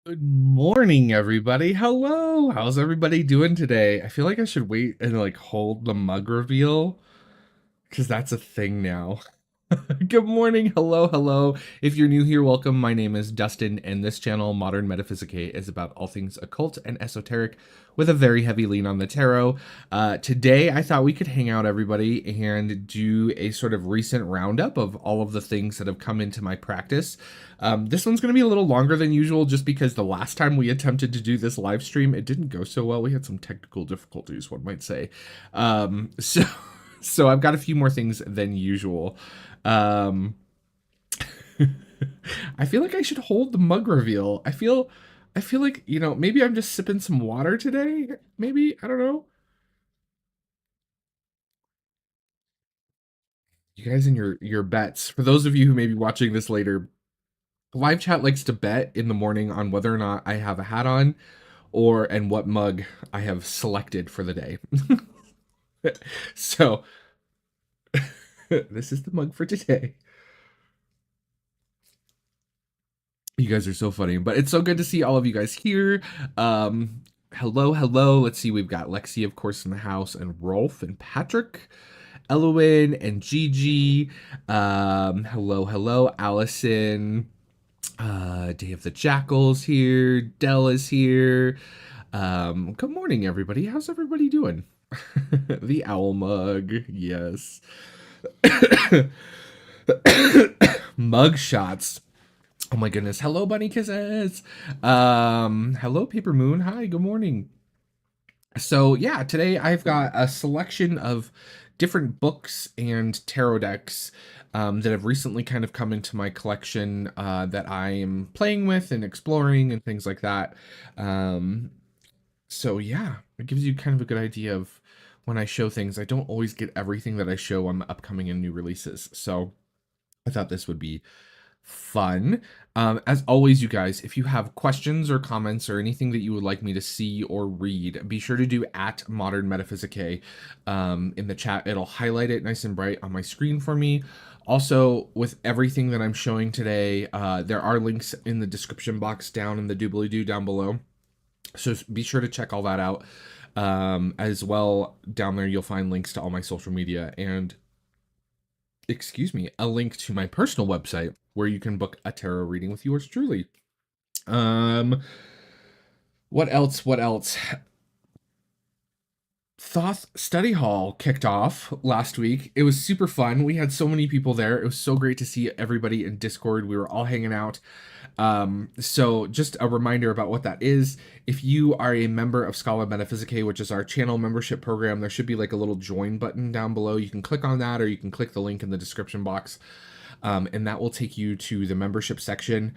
Good morning, everybody. Hello. How's everybody doing today? I feel like I should wait and hold the mug reveal because that's a thing now. Good morning. Hello, hello. If you're new here, welcome. My name is Dustin, and this channel, Modern Metaphysicae, is about all things occult and esoteric with a very heavy lean on the tarot. Today, I thought we could hang out, everybody, and do a sort of recent roundup of all of the things that have come into my practice. This one's going to be a little longer than usual just because the last time we attempted to do this live stream, it didn't go so well. We had some technical difficulties, one might say. So. So I've got a few more things than usual. Um, I feel like I should hold the mug reveal. I feel like, maybe I'm just sipping some water today. Maybe, I don't know. You guys and your bets. For those of you who may be watching this later, live chat likes to bet in the morning on whether or not I have a hat on or and what mug I have selected for the day. So, this is the mug for today. You guys are so funny, but it's so good to see all of you guys here. Hello, hello. Let's see, we've got Lexi, of course, in the house, and Rolf and Patrick, Elowen and Gigi. Hello, hello, Allison. Day of the Jackals here. Dell is here. Good morning, everybody. How's everybody doing? The owl mug, yes. Mug shots. Oh my goodness. Hello, bunny kisses. Hello, Paper Moon. Hi, good morning. So yeah, today I've got a selection of different books and tarot decks that have recently kind of come into my collection that I am playing with and exploring and things like that. Um, so yeah, it gives you kind of a good idea of when I show things. I don't always get everything that I show on the upcoming and new releases. So I thought this would be fun. As always, you guys, if you have questions or comments or anything that you would like me to see or read, be sure to do at Modern Metaphysicae in the chat. It'll highlight it nice and bright on my screen for me. Also, with everything that I'm showing today, there are links in the description box down in the doobly-doo down below. So be sure to check all that out. As well, down there you'll find links to all my social media and excuse me, a link to my personal website where you can book a tarot reading with yours truly. Um, what else? What else? Thoth Study Hall kicked off last week. It was super fun. We had so many people there. It was so great to see everybody in Discord. We were all hanging out. So just a reminder about what that is. If you are a member of Scholar Metaphysicae, which is our channel membership program, there should be like a little join button down below. You can click on that or you can click the link in the description box. And that will take you to the membership section.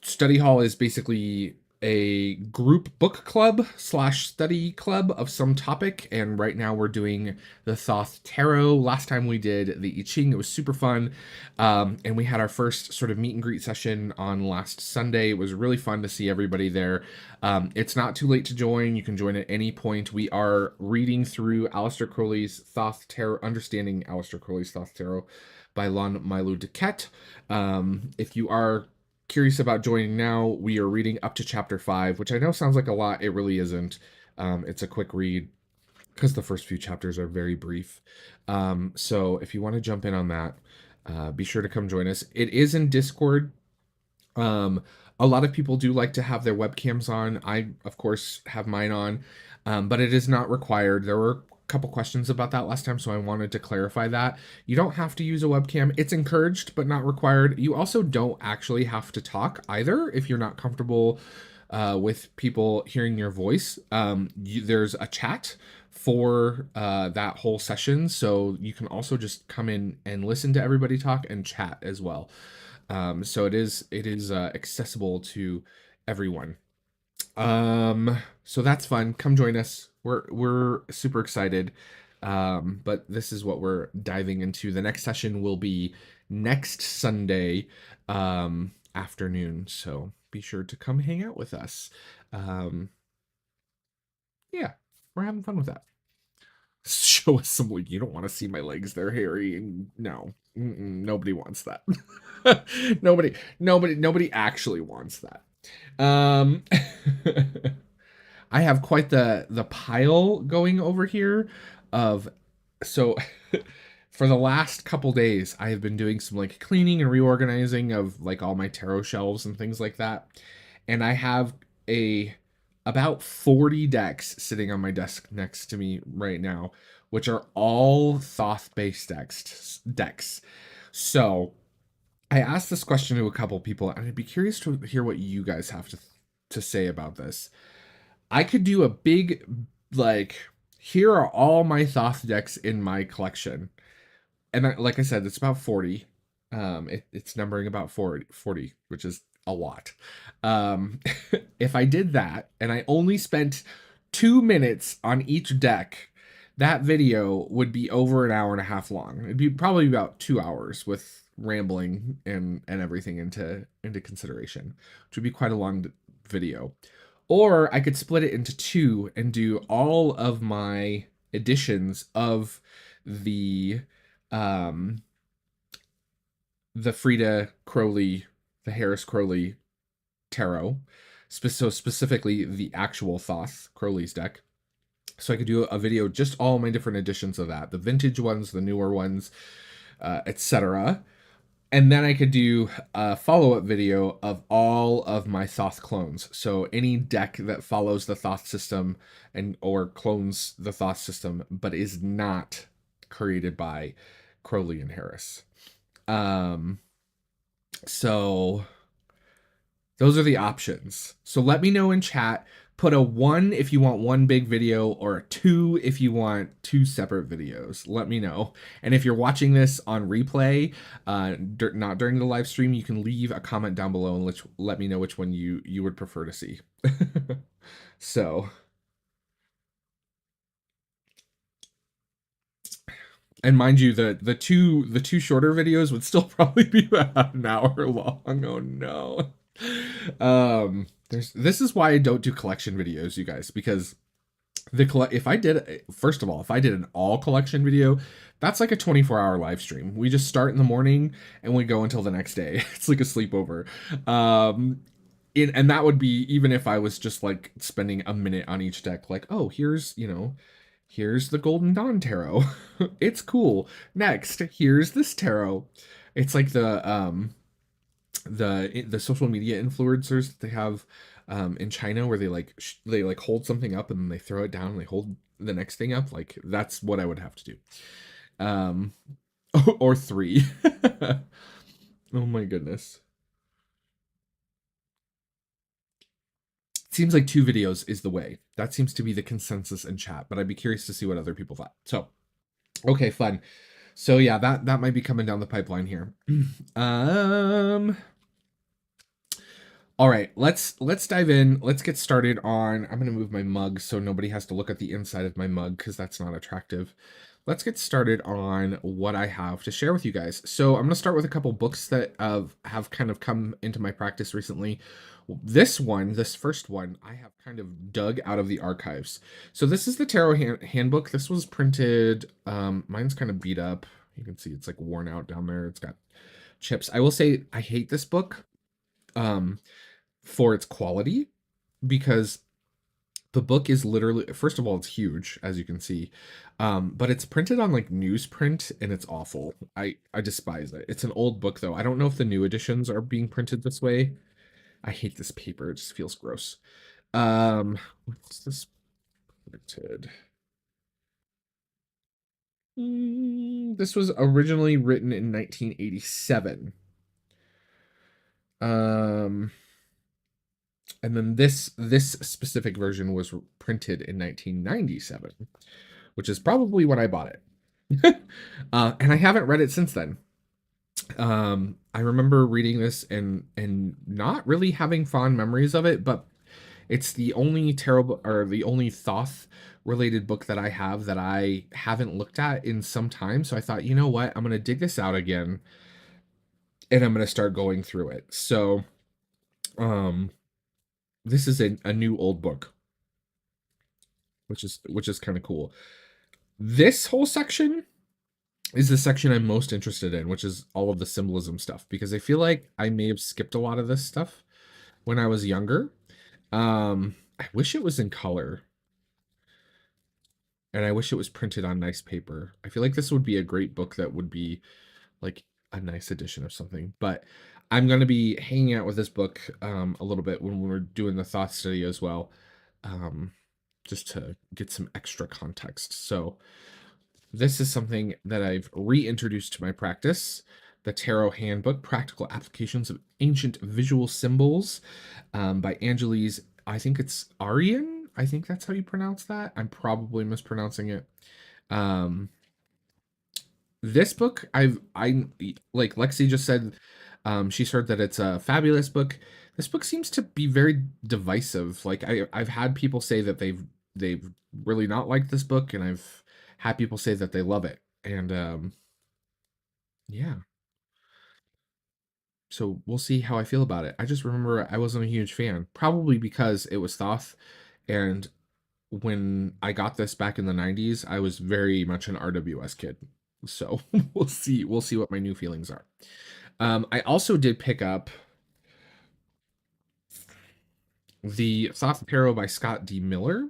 Study Hall is basically a group book club slash study club of some topic, and right now we're doing the Thoth Tarot. Last time we did the I Ching, it was super fun, and we had our first sort of meet and greet session on last Sunday. It was really fun to see everybody there. It's not too late to join. You can join at any point. We are reading through Aleister Crowley's Thoth Tarot, Understanding Aleister Crowley's Thoth Tarot by Lon Milo Duquette. If you are curious about joining now, we are reading up to chapter 5, which I know sounds like a lot. It really isn't. It's a quick read because the first few chapters are very brief. So if you want to jump in on that, be sure to come join us. It is in Discord. A lot of people do like to have their webcams on. I, of course, have mine on, but it is not required. There were couple questions about that last time, so I wanted to clarify that. You don't have to use a webcam. It's encouraged, but not required. You also don't actually have to talk either if you're not comfortable with people hearing your voice. There's a chat for that whole session, so you can also just come in and listen to everybody talk and chat as well. So it is accessible to everyone. So that's fun. Come join us. We're super excited. But this is what we're diving into. The next session will be next Sunday afternoon. So be sure to come hang out with us. Um, yeah, we're having fun with that. Show us some. You don't want to see my legs; they're hairy. And no, nobody wants that. Nobody actually wants that. Um, I have quite the pile going over here of so for the last couple days I have been doing some like cleaning and reorganizing of like all my tarot shelves and things like that. And I have a about 40 decks sitting on my desk next to me right now, which are all Thoth based decks. So I asked this question to a couple people, and I'd be curious to hear what you guys have to say about this. I could do a big, like, here are all my Thoth decks in my collection. And like I said, it's about 40. It's numbering about 40, which is a lot. Um, if I did that and I only spent 2 minutes on each deck, that video would be over an hour and a half long. It'd be probably about 2 hours with rambling and everything into consideration, which would be quite a long video. Or I could split it into two and do all of my editions of the um the Frida Crowley, the Harris Crowley tarot, so specifically the actual Thoth Crowley's deck. So I could do a video just all my different editions of that, the vintage ones, the newer ones, etc. And then I could do a follow-up video of all of my Thoth clones. So any deck that follows the Thoth system and or clones the Thoth system, but is not created by Crowley and Harris. So those are the options. So let me know in chat. Put a 1 if you want one big video, or a 2 if you want two separate videos. Let me know. And if you're watching this on replay, not during the live stream, you can leave a comment down below and let me know which one you would prefer to see. So, and mind you, the two shorter videos would still probably be about an hour long. Oh no. This is why I don't do collection videos, you guys, because if I did, first of all, if I did an all collection video, that's like a 24-hour live stream. We just start in the morning and we go until the next day. It's like a sleepover. And that would be even if I was just like spending a minute on each deck, like, oh, here's the Golden Dawn tarot. It's cool. Next, here's this tarot. It's like the social media influencers that they have in China, where they hold something up and then they throw it down and they hold the next thing up. Like, that's what I would have to do. Or 3. Oh my goodness. Seems like 2 videos is the way. That seems to be the consensus in chat, but I'd be curious to see what other people thought. So, okay, fun. So yeah, that might be coming down the pipeline here. All right, let's dive in. Let's get started on, I'm going to move my mug so nobody has to look at the inside of my mug because that's not attractive. Let's get started on what I have to share with you guys. So I'm going to start with a couple books that have kind of come into my practice recently. This first one, I have kind of dug out of the archives. So this is the Tarot Handbook. This was printed, mine's kind of beat up. You can see it's like worn out down there. It's got chips. I will say I hate this book for its quality, because the book is literally, first of all, it's huge, as you can see, but it's printed on like newsprint and it's awful. I despise it. It's an old book though. I don't know if the new editions are being printed this way. I hate this paper. It just feels gross. What's this printed? This was originally written in 1987. And then this specific version was printed in 1997, which is probably when I bought it. And I haven't read it since then. I remember reading this and not really having fond memories of it, but it's the only the only Thoth related book that I have that I haven't looked at in some time. So I thought, you know what, I'm gonna dig this out again and I'm gonna start going through it. So this is a new old book, which is kind of cool. This whole section is the section I'm most interested in, which is all of the symbolism stuff, because I feel like I may have skipped a lot of this stuff when I was younger. I wish it was in color, and I wish it was printed on nice paper. I feel like this would be a great book that would be like a nice edition of something. But I'm going to be hanging out with this book a little bit when we're doing the thought study as well, um, just to get some extra context. So this is something that I've reintroduced to my practice. The Tarot Handbook, Practical Applications of Ancient Visual Symbols, by Angeles, I think it's Arian. I think that's how you pronounce that. I'm probably mispronouncing it. Um, this book, I like Lexi just said, she's heard that it's a fabulous book. This book seems to be very divisive. Like I've had people say that they've really not liked this book, and I've had people say that they love it. And yeah, so we'll see how I feel about it. I just remember I wasn't a huge fan, probably because it was Thoth, and when I got this back in the 90s, I was very much an RWS kid. So we'll see what my new feelings are. I also did pick up the Thoth Tarot by Scott D. Miller.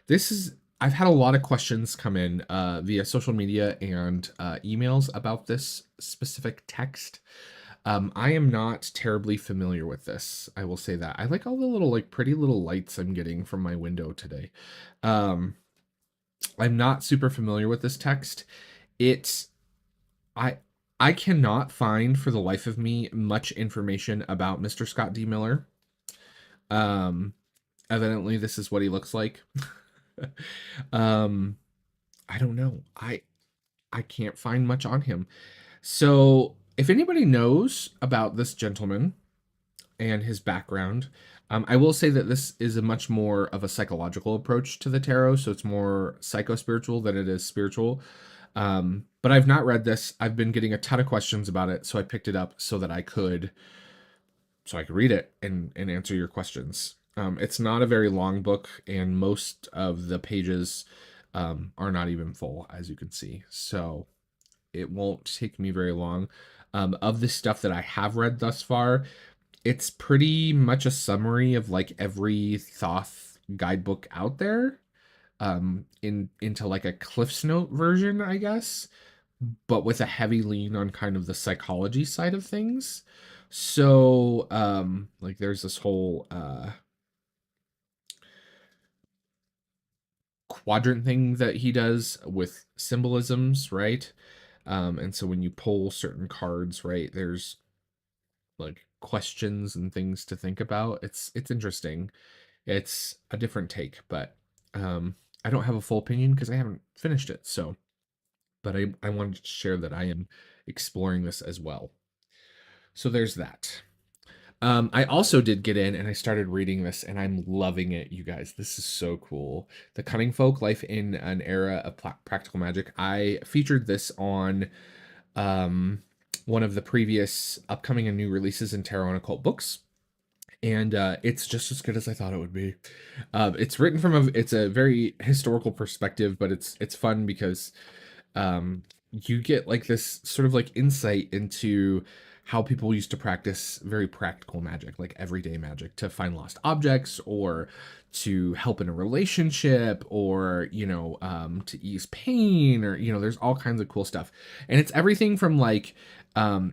This is I've had a lot of questions come in via social media and emails about this specific text. I am not terribly familiar with this. I will say that. I like all the little like pretty little lights I'm getting from my window today. Um, I'm not super familiar with this text. It's I I cannot find for the life of me much information about Mr. Scott D. Miller. Um, Evidently this is what he looks like. um, I don't know. I can't find much on him. So, if anybody knows about this gentleman and his background, I will say that this is a much more of a psychological approach to the tarot. So it's more psycho-spiritual than it is spiritual. But I've not read this. I've been getting a ton of questions about it, so I picked it up so I could read it and answer your questions. It's not a very long book, and most of the pages are not even full, as you can see. So it won't take me very long. Of the stuff that I have read thus far, it's pretty much a summary of like every Thoth guidebook out there, into like a Cliff's Note version, I guess, but with a heavy lean on kind of the psychology side of things. So, like there's this whole quadrant thing that he does with symbolisms, right? And so when you pull certain cards, right, there's like questions and things to think about. It's interesting. It's a different take, but I don't have a full opinion because I haven't finished it. So, but I wanted to share that I am exploring this as well. So there's that. I also did get in and I started reading this and I'm loving it, you guys. This is so cool. The Cunning Folk, Life in an Era of Practical Magic. I featured this on one of the previous upcoming and new releases in Tarot and Occult books. And it's just as good as I thought it would be. It's written from it's a very historical perspective, but it's fun because you get like this sort of like insight into how people used to practice very practical magic, like everyday magic, to find lost objects or to help in a relationship, or to ease pain, or there's all kinds of cool stuff. And it's everything from like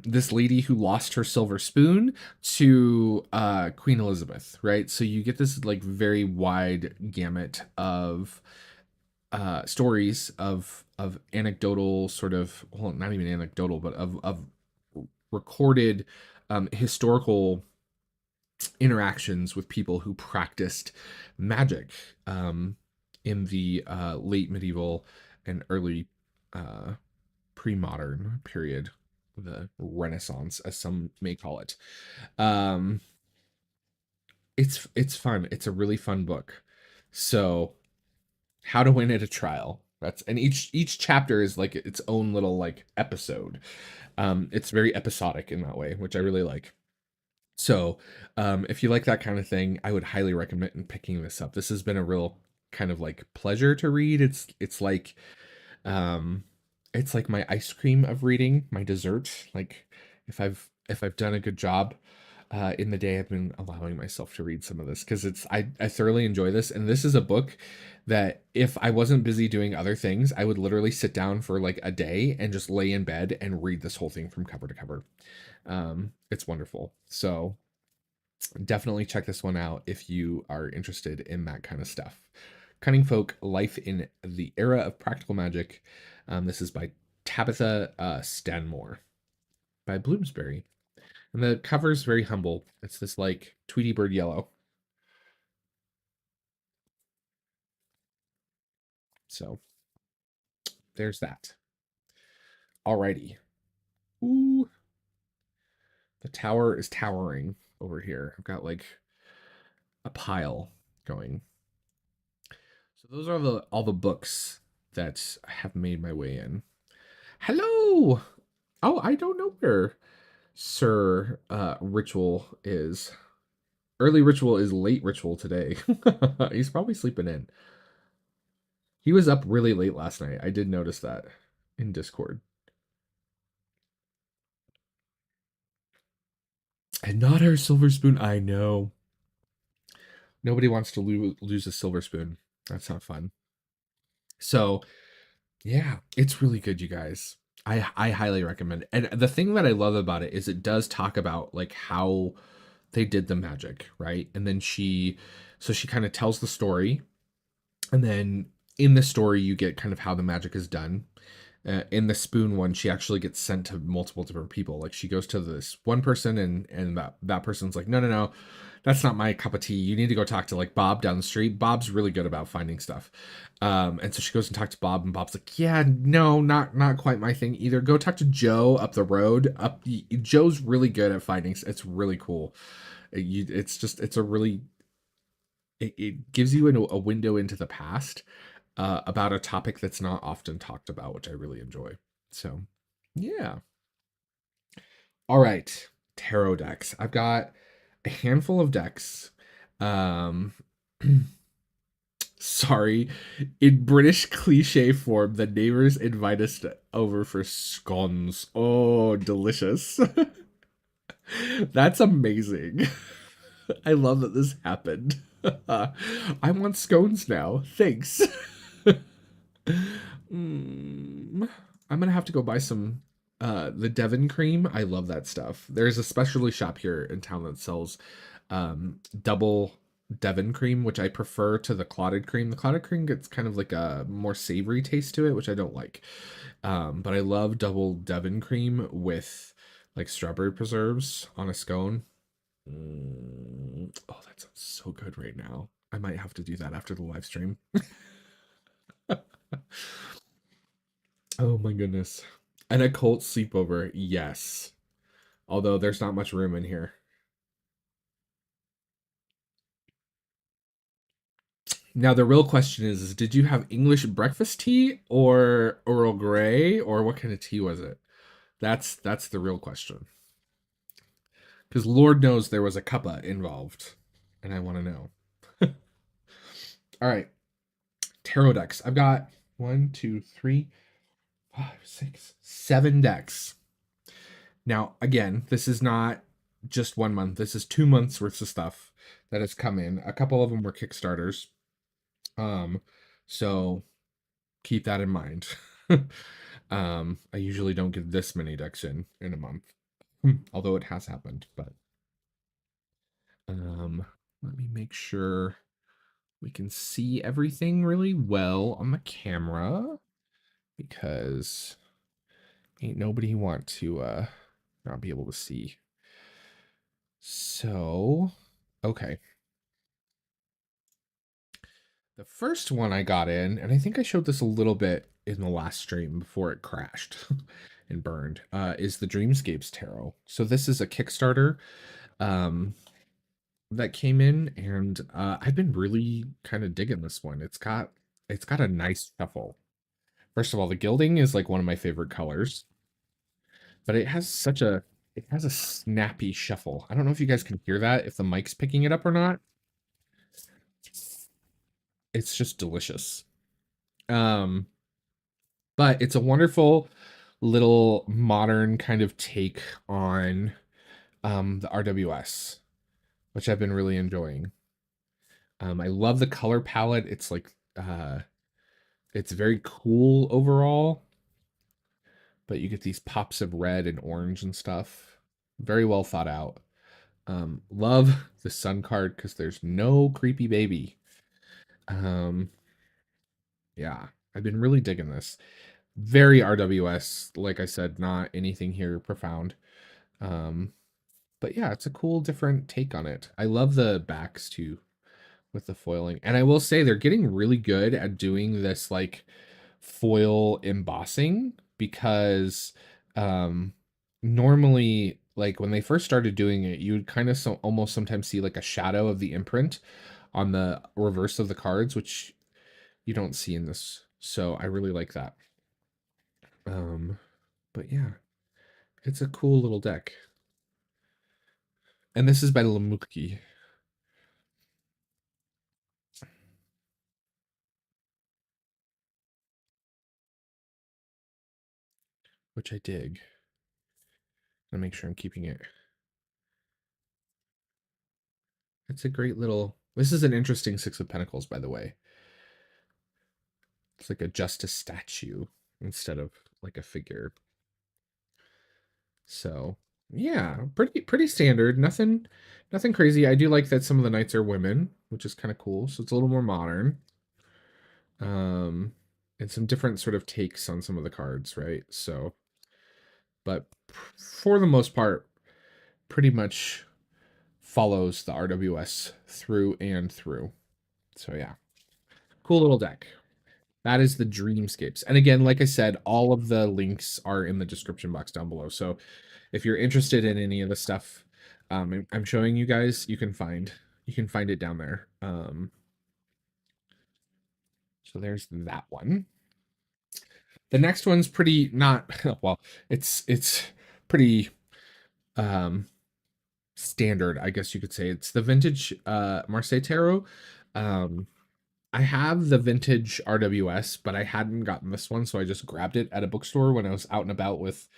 this lady who lost her silver spoon to Queen Elizabeth, right? So you get this like very wide gamut of stories of anecdotal sort of, well, not even anecdotal, but of recorded historical interactions with people who practiced magic in the late medieval and early pre-modern period, the Renaissance, as some may call it. Um, it's fun. It's a really fun book. So, How to Win at a Trial. And each chapter is like its own little like episode. It's very episodic in that way, which I really like. So, if you like that kind of thing, I would highly recommend picking this up. This has been a real kind of like pleasure to read. It's like, um, It's like my ice cream of reading, my dessert. Like if I've done a good job in the day, I've been allowing myself to read some of this because I thoroughly enjoy this, and this is a book that if I wasn't busy doing other things, I would literally sit down for like a day and just lay in bed and read this whole thing from cover to cover. It's wonderful. So definitely check this one out if you are interested in that kind of stuff. Cunning Folk: Life in the Era of Practical Magic. This is by Tabitha Stanmore by Bloomsbury. And the cover is very humble. It's this like Tweety Bird yellow. So there's that. Alrighty. Ooh, the tower is towering over here. I've got like a pile going. So those are all the books that have made my way in. Hello. Oh, I don't know where Sir Ritual is. Early Ritual is late Ritual today. He's probably sleeping in. He was up really late last night. I did notice that in Discord. And not our silver spoon. I know. Nobody wants to lose a silver spoon. That's not fun. So, yeah, it's really good, you guys. I highly recommend it. And the thing that I love about it is it does talk about like how they did the magic, right? And then she kind of tells the story, and then in the story you get kind of how the magic is done. In the spoon one, she actually gets sent to multiple different people. Like she goes to this one person, and that person's like, no, that's not my cup of tea. You need to go talk to like Bob down the street. Bob's really good about finding stuff. And so she goes and talks to Bob, and Bob's like, yeah, no, not quite my thing either. Go talk to Joe up the road. Joe's really good at finding. It's really cool. It's a really it gives you a window into the past about a topic that's not often talked about, which I really enjoy. So, yeah. All right, tarot decks. I've got a handful of decks. Um, sorry, in British cliche form, the neighbors invite us over for scones. Oh, delicious. That's amazing. I love that this happened. I want scones now. Thanks. I'm gonna have to go buy some the Devon cream. I love that stuff. There's a specialty shop here in town that sells double Devon cream, which I prefer to the clotted cream. The clotted cream gets kind of like a more savory taste to it, which I don't like. But I love double Devon cream with like strawberry preserves on a scone. Oh, that sounds so good right now. I might have to do that after the live stream. Oh my goodness. An occult sleepover, yes. Although there's not much room in here. Now the real question is did you have English breakfast tea or Earl Grey or what kind of tea was it? That's the real question. Because Lord knows there was a cuppa involved, and I want to know. All right, tarot decks. I've got 1, 2, 3, 5, 6, 7 decks. Now, again, this is not just 1 month. This is 2 months worth of stuff that has come in. A couple of them were Kickstarters. Um, so keep that in mind. I usually don't get this many decks in a month, although it has happened. But let me make sure we can see everything really well on the camera because ain't nobody want to not be able to see. So, okay. The first one I got in, and I think I showed this a little bit in the last stream before it crashed and burned, is the Dreamscapes Tarot. So this is a Kickstarter that came in, and I've been really kind of digging this one. It's got a nice shuffle. First of all, the gilding is like one of my favorite colors, but it has a snappy shuffle. I don't know if you guys can hear that, if the mic's picking it up or not. It's just delicious. Um, But it's a wonderful little modern kind of take on the RWS, which I've been really enjoying. I love the color palette. It's like it's very cool overall, but you get these pops of red and orange and stuff. Very well thought out. Love the sun card because there's no creepy baby. Um, yeah, I've been really digging this. Very RWS, like I said, not anything here profound. Um, but yeah, it's a cool different take on it. I love the backs too with the foiling. And I will say they're getting really good at doing this like foil embossing because normally like when they first started doing it, you would kind of almost sometimes see like a shadow of the imprint on the reverse of the cards, which you don't see in this. So I really like that. Um, but yeah, it's a cool little deck. And this is by Lamuki, which I dig. I'll make sure I'm keeping it. It's a great little. This is an interesting Six of Pentacles, by the way. It's like a justice statue instead of like a figure. So yeah, pretty standard. Nothing crazy. I do like that some of the knights are women, which is kind of cool. So it's a little more modern. Um, and some different sort of takes on some of the cards, right? So, but for the most part, pretty much follows the RWS through and through. So yeah, cool little deck. That is the Dreamscapes. And again, like I said, all of the links are in the description box down below. So if you're interested in any of the stuff I'm showing you guys, you can find it down there. So there's that one. The next one's pretty not well, it's pretty um standard, I guess you could say. It's the vintage Marseille Tarot. Um I have the vintage RWS, but I hadn't gotten this one, so I just grabbed it at a bookstore when I was out and about with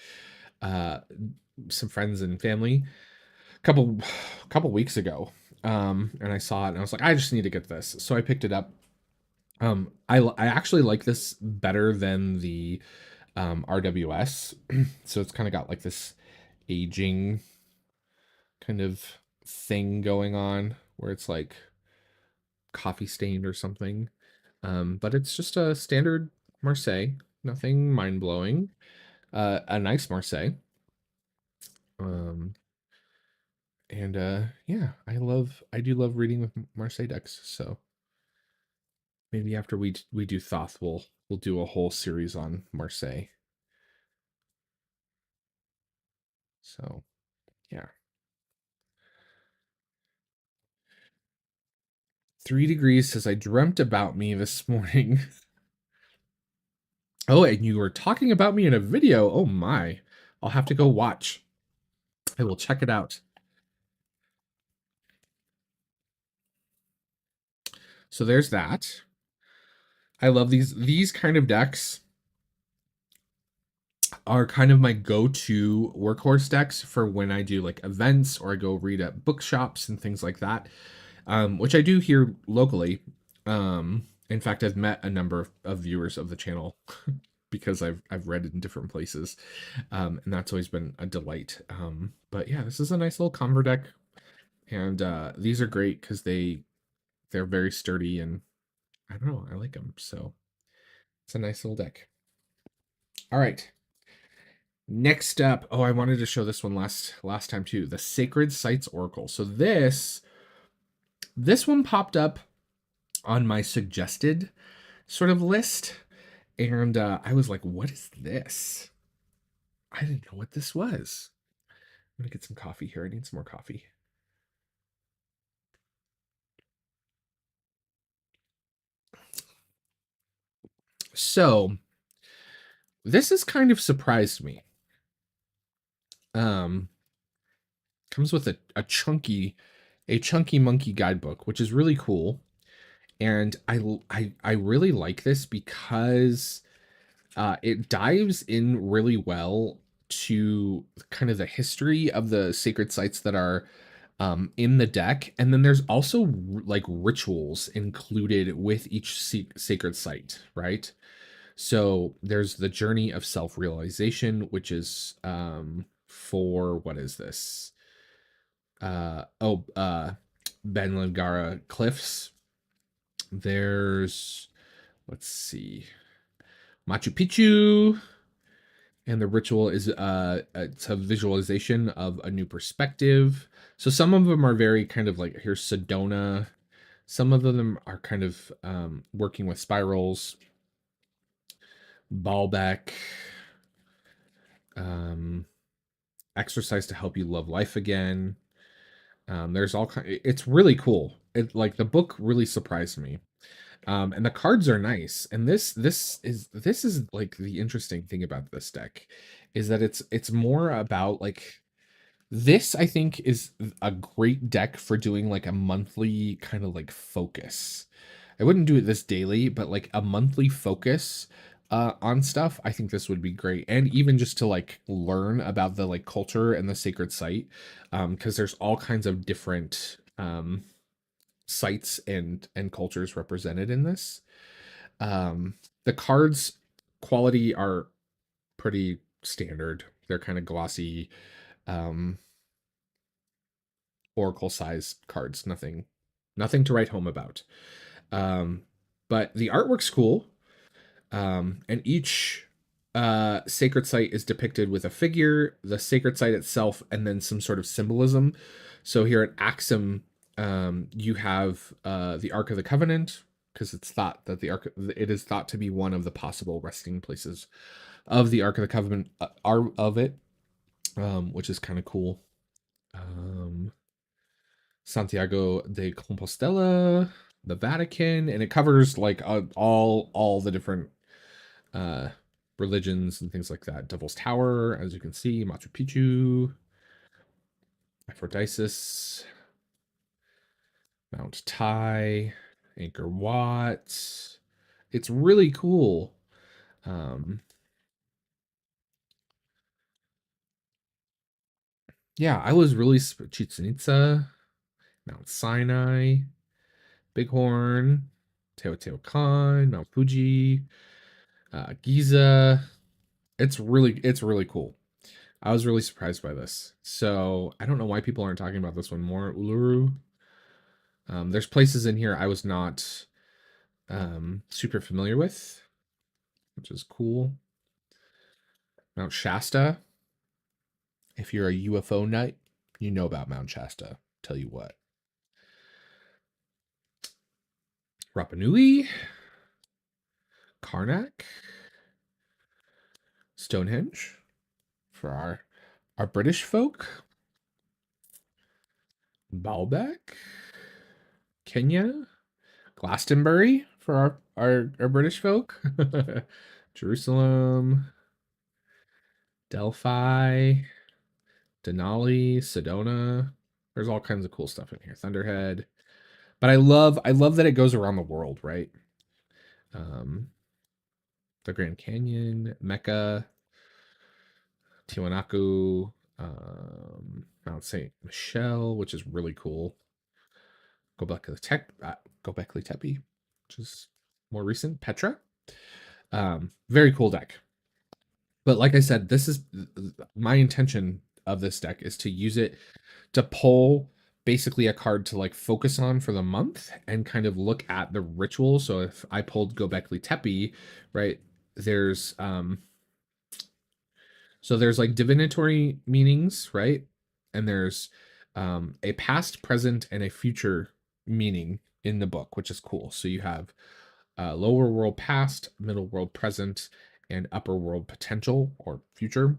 uh, some friends and family a couple weeks ago. And I saw it and I was like, I just need to get this. So I picked it up. I actually like this better than the RWS. So it's kind of got like this aging kind of thing going on where it's like coffee stained or something. But it's just a standard Marseille, nothing mind blowing. A nice Marseille. Um, and yeah, I do love reading with Marseille decks. So maybe after we do Thoth, we'll do a whole series on Marseille. So yeah, 3 degrees says I dreamt about me this morning. Oh, and you were talking about me in a video. Oh my, I'll have to go watch. I will check it out. So there's that. I love these kind of decks are kind of my go-to workhorse decks for when I do like events or I go read at bookshops and things like that, which I do here locally. In fact, I've met a number of viewers of the channel because I've read in different places, and that's always been a delight. But yeah, this is a nice little conver deck, and these are great because they're very sturdy and I don't know, I like them. So it's a nice little deck. All right. Next up, oh, I wanted to show this one last time too. The Sacred Sites Oracle. So this one popped up on my suggested sort of list, and I was like, "What is this?" I didn't know what this was. I'm gonna get some coffee here. I need some more coffee. So this has kind of surprised me. Um, comes with a chunky monkey guidebook, which is really cool. And I really like this because It dives in really well to kind of the history of the sacred sites that are in the deck, and then there's also like rituals included with each sacred site, right? So there's the journey of self-realization, which is for what is this? Oh, Ben Langara Cliffs. There's, let's see, Machu Picchu, and the ritual is it's a visualization of a new perspective. So some of them are very kind of like, here's Sedona. Some of them are kind of working with spirals. Baalbek, um, exercise to help you love life again. There's all kind. It's really cool. It like the book really surprised me. And the cards are nice. And this is like the interesting thing about this deck is that it's more about like this, I think, is a great deck for doing like a monthly kind of like focus. I wouldn't do it this daily, but like a monthly focus on stuff, I think this would be great. And even just to like learn about the like culture and the sacred site, because there's all kinds of different sites and cultures represented in this. The cards quality are pretty standard. They're kind of glossy, um, oracle size cards. Nothing to write home about. Um, but the artwork's cool. And each sacred site is depicted with a figure, the sacred site itself, and then some sort of symbolism. So here at Axum, you have the Ark of the Covenant, because it's thought that it is thought to be one of the possible resting places of the Ark of the Covenant, of it, which is kind of cool. Santiago de Compostela, the Vatican, and it covers like all the different uh religions and things like that. Devil's Tower, as you can see, Machu Picchu, Aphrodisias, Mount Tai, Angkor Wat. It's really cool. Yeah, I was really Chichen Itza, Mount Sinai, Bighorn, Teotihuacan, Mount Fuji, Giza. It's really cool. I was really surprised by this. So I don't know why people aren't talking about this one more. Uluru. There's places in here I was not super familiar with, which is cool. Mount Shasta. If you're a UFO nut, you know about Mount Shasta. Tell you what. Rapa Nui. Karnak. Stonehenge for our British folk. Baalbek. Kenya. Glastonbury for our British folk. Jerusalem. Delphi. Denali. Sedona. There's all kinds of cool stuff in here. Thunderhead. But I love that it goes around the world, right? The Grand Canyon, Mecca, Tiwanaku, Mount Saint Michelle, which is really cool. Gobekli Tepe, which is more recent. Petra, very cool deck. But like I said, this is my intention of this deck is to use it to pull basically a card to like focus on for the month and kind of look at the ritual. So if I pulled Gobekli Tepe, right, there's so there's like divinatory meanings, right? And there's a past, present, and a future meaning in the book, which is cool. So you have lower world past, middle world present, and upper world potential or future.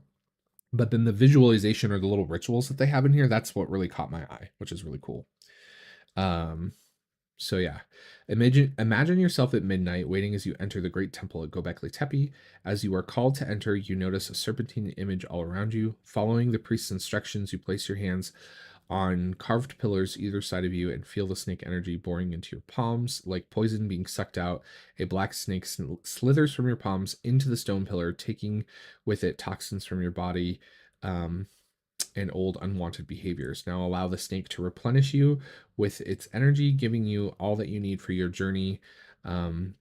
But then the visualization or the little rituals that they have in here, that's what really caught my eye, which is really cool. So yeah, imagine yourself at midnight, waiting as you enter the great temple at Gobekli Tepe. As you are called to enter, you notice a serpentine image all around you. Following the priest's instructions, you place your hands on carved pillars either side of you and feel the snake energy boring into your palms like poison being sucked out. A black snake slithers from your palms into the stone pillar, taking with it toxins from your body. Um, and old unwanted behaviors. Now allow the snake to replenish you with its energy, giving you all that you need for your journey,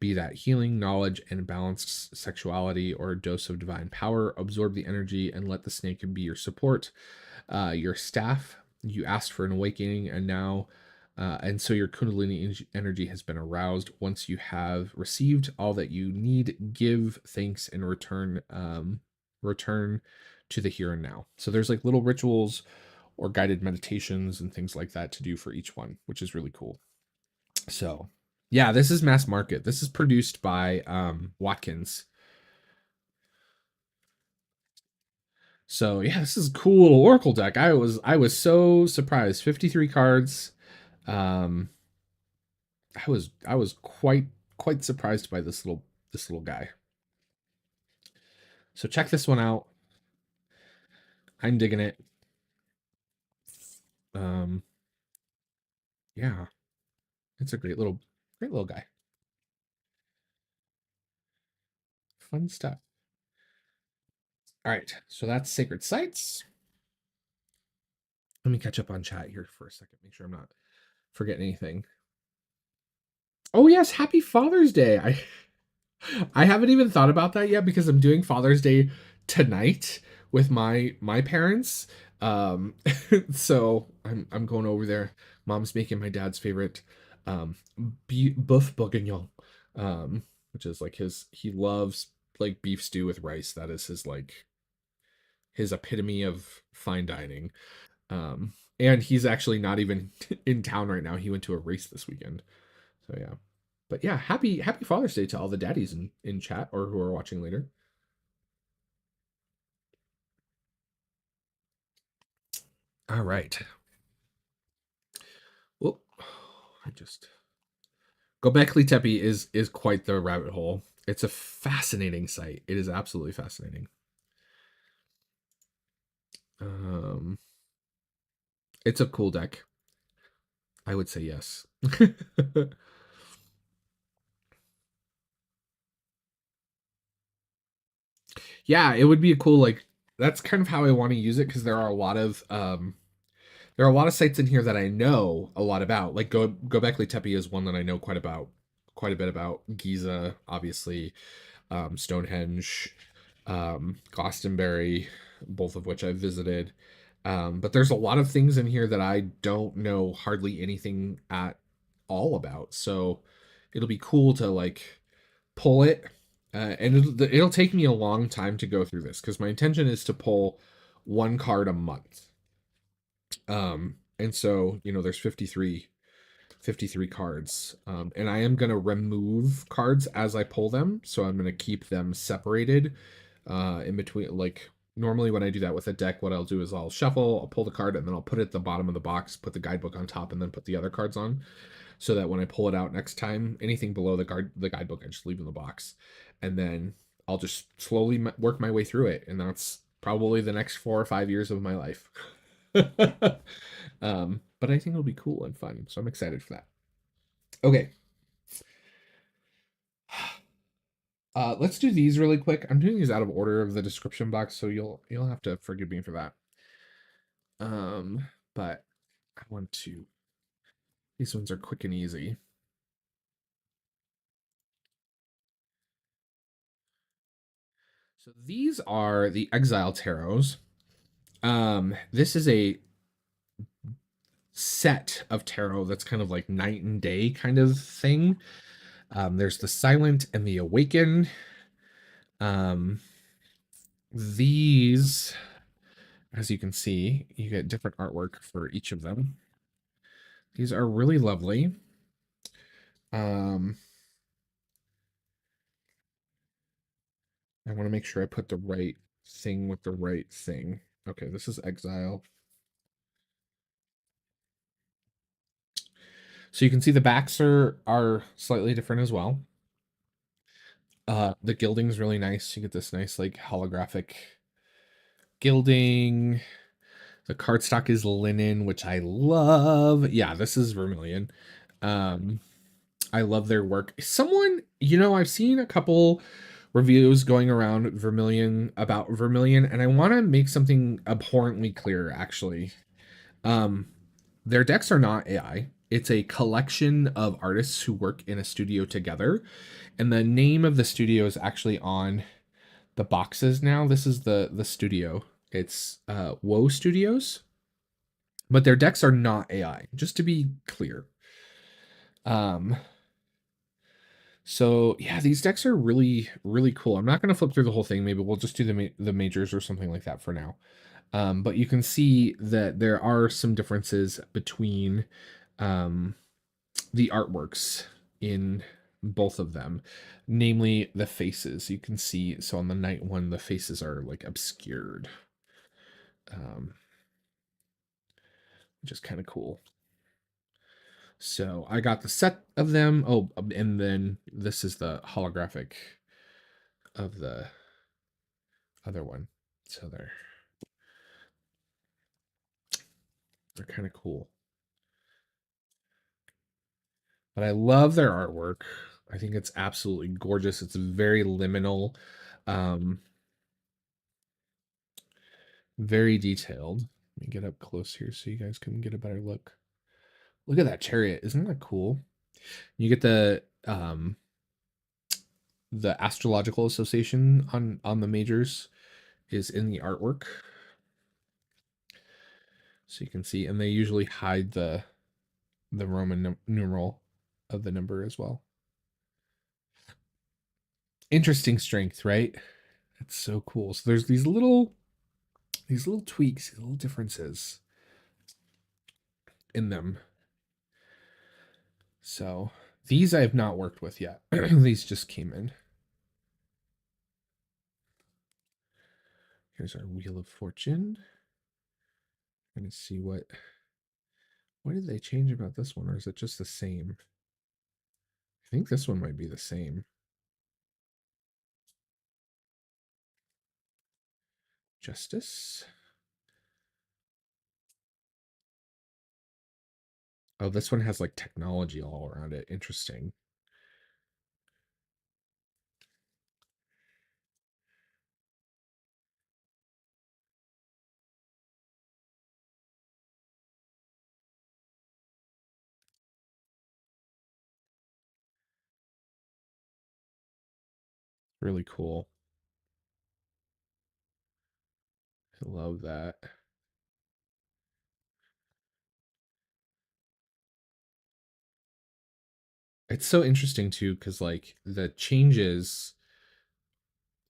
be that healing, knowledge, and balanced sexuality, or a dose of divine power. Absorb the energy and let the snake be your support, your staff. You asked for an awakening, and so your Kundalini energy has been aroused. Once you have received all that you need, give thanks and return to the here and now. So there's like little rituals or guided meditations and things like that to do for each one, which is really cool. So yeah, this is mass market. This is produced by Watkins. So yeah, this is a cool little Oracle deck. I was so surprised. 53 cards. Um I was quite surprised by this little guy. So check this one out. I'm digging it. Um yeah, it's a great little guy. Fun stuff. All right, so that's Sacred Sites. Let me catch up on chat here for a second. Make sure I'm not forgetting anything. Oh yes, happy Father's Day. I haven't even thought about that yet because I'm doing Father's Day tonight with my parents. Um so I'm going over there. Mom's making my dad's favorite um boeuf bourguignon. Which is like he loves like beef stew with rice. That is his epitome of fine dining. And he's actually not even in town right now. He went to a race this weekend. So yeah. But yeah, happy Father's Day to all the daddies in chat or who are watching later. All right. Well, I just Gobekli Tepe is quite the rabbit hole. It's a fascinating site. It is absolutely fascinating. Um, it's a cool deck. I would say yes. Yeah, it would be a cool like that's kind of how I want to use it because there are a lot of sites in here that I know a lot about. Like Gobekli Tepe is one that I know quite a bit about. Giza, obviously, Stonehenge, Glastonbury, both of which I've visited. But there's a lot of things in here that I don't know hardly anything at all about. So it'll be cool to like pull it, and it'll take me a long time to go through this because my intention is to pull one card a month. And so there's 53 cards, and I am going to remove cards as I pull them, so I'm going to keep them separated in between. Like normally when I do that with a deck, what I'll do is I'll shuffle, I'll pull the card, and then I'll put it at the bottom of the box, put the guidebook on top, and then put the other cards on, so that when I pull it out next time, anything below the guidebook I just leave in the box, and then I'll just slowly work my way through it, and that's probably the next 4 or 5 years of my life. But I think it'll be cool and fun, so I'm excited for that. Okay. Let's do these really quick. I'm doing these out of order of the description box, so you'll have to forgive me for that. But I want to. These ones are quick and easy. So these are the Exile Tarots. This is a set of tarot that's kind of like night and day kind of thing. There's the Silent and the Awakened. These, as you can see, you get different artwork for each of them. These are really lovely. I want to make sure I put the right thing with the right thing. Okay, this is Exile. So you can see the backs are slightly different as well. The gilding is really nice. You get this nice like holographic gilding. The cardstock is linen, which I love. Yeah, this is Vermilion. Um, I love their work. Someone, I've seen a couple reviews going around Vermilion about Vermilion, and I want to make something abhorrently clear, actually. Um, their decks are not AI. It's a collection of artists who work in a studio together, and the name of the studio is actually on the boxes now. This is the studio. It's Woe Studios, but their decks are not AI. Just to be clear. Um, so yeah, these decks are really really cool. I'm not going to flip through the whole thing. Maybe we'll just do the majors or something like that for now. But you can see that there are some differences between um, the artworks in both of them, namely the faces. You can see, so on the night one, the faces are like obscured, um, which is kind of cool. So I got the set of them. Oh, and then this is the holographic of the other one. So they're kind of cool. But I love their artwork. I think it's absolutely gorgeous. It's very liminal, um, very detailed. Let me get up close here so you guys can get a better look. Look at that chariot. Isn't that cool? You get the astrological association on the majors is in the artwork. So you can see, and they usually hide the Roman numeral of the number as well. Interesting strength, right? It's so cool. So there's these little tweaks, these little differences in them. So these I have not worked with yet. These just came in. Here's our Wheel of Fortune. I'm gonna see what did they change about this one, or is it just the same? I think this one might be the same. Justice. Oh, this one has like technology all around it. Interesting. Really cool. I love that. It's so interesting too, because like the changes,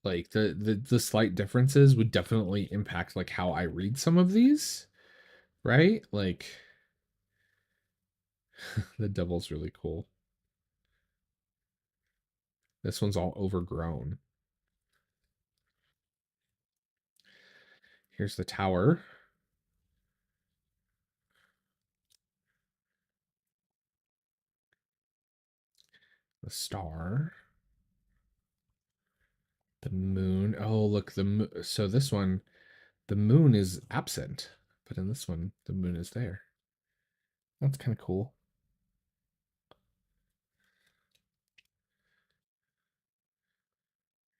like the slight differences would definitely impact like how I read some of these, right? Like the devil's really cool. This one's all overgrown. Here's the tower. The star. The moon. Oh, look, so this one, the moon is absent, but in this one, the moon is there. That's kind of cool.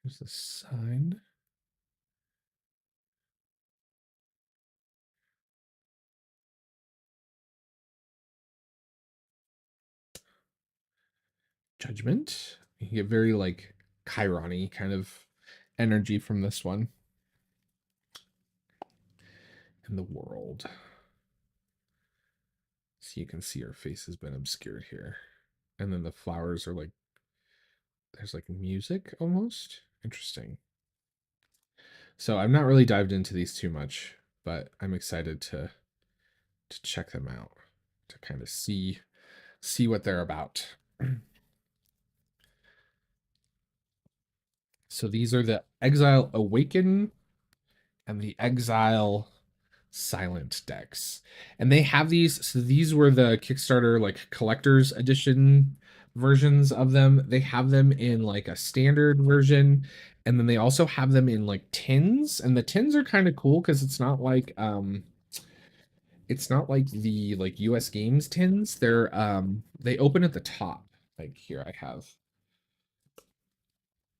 Here's the sign. Judgment. You get very like Chiron-y kind of energy from this one. And the world. So you can see her face has been obscured here. And then the flowers are like, there's like music almost. Interesting. So I'm not really dived into these too much, but I'm excited to check them out, to kind of see what they're about. So these are the Exile Awaken and the Exile Silent decks. And they have these, so these were the Kickstarter like collector's edition versions of them. They have them in like a standard version, and then they also have them in like tins, and the tins are kind of cool because it's not like It's not like the like US Games tins. They open at the top. Like here I have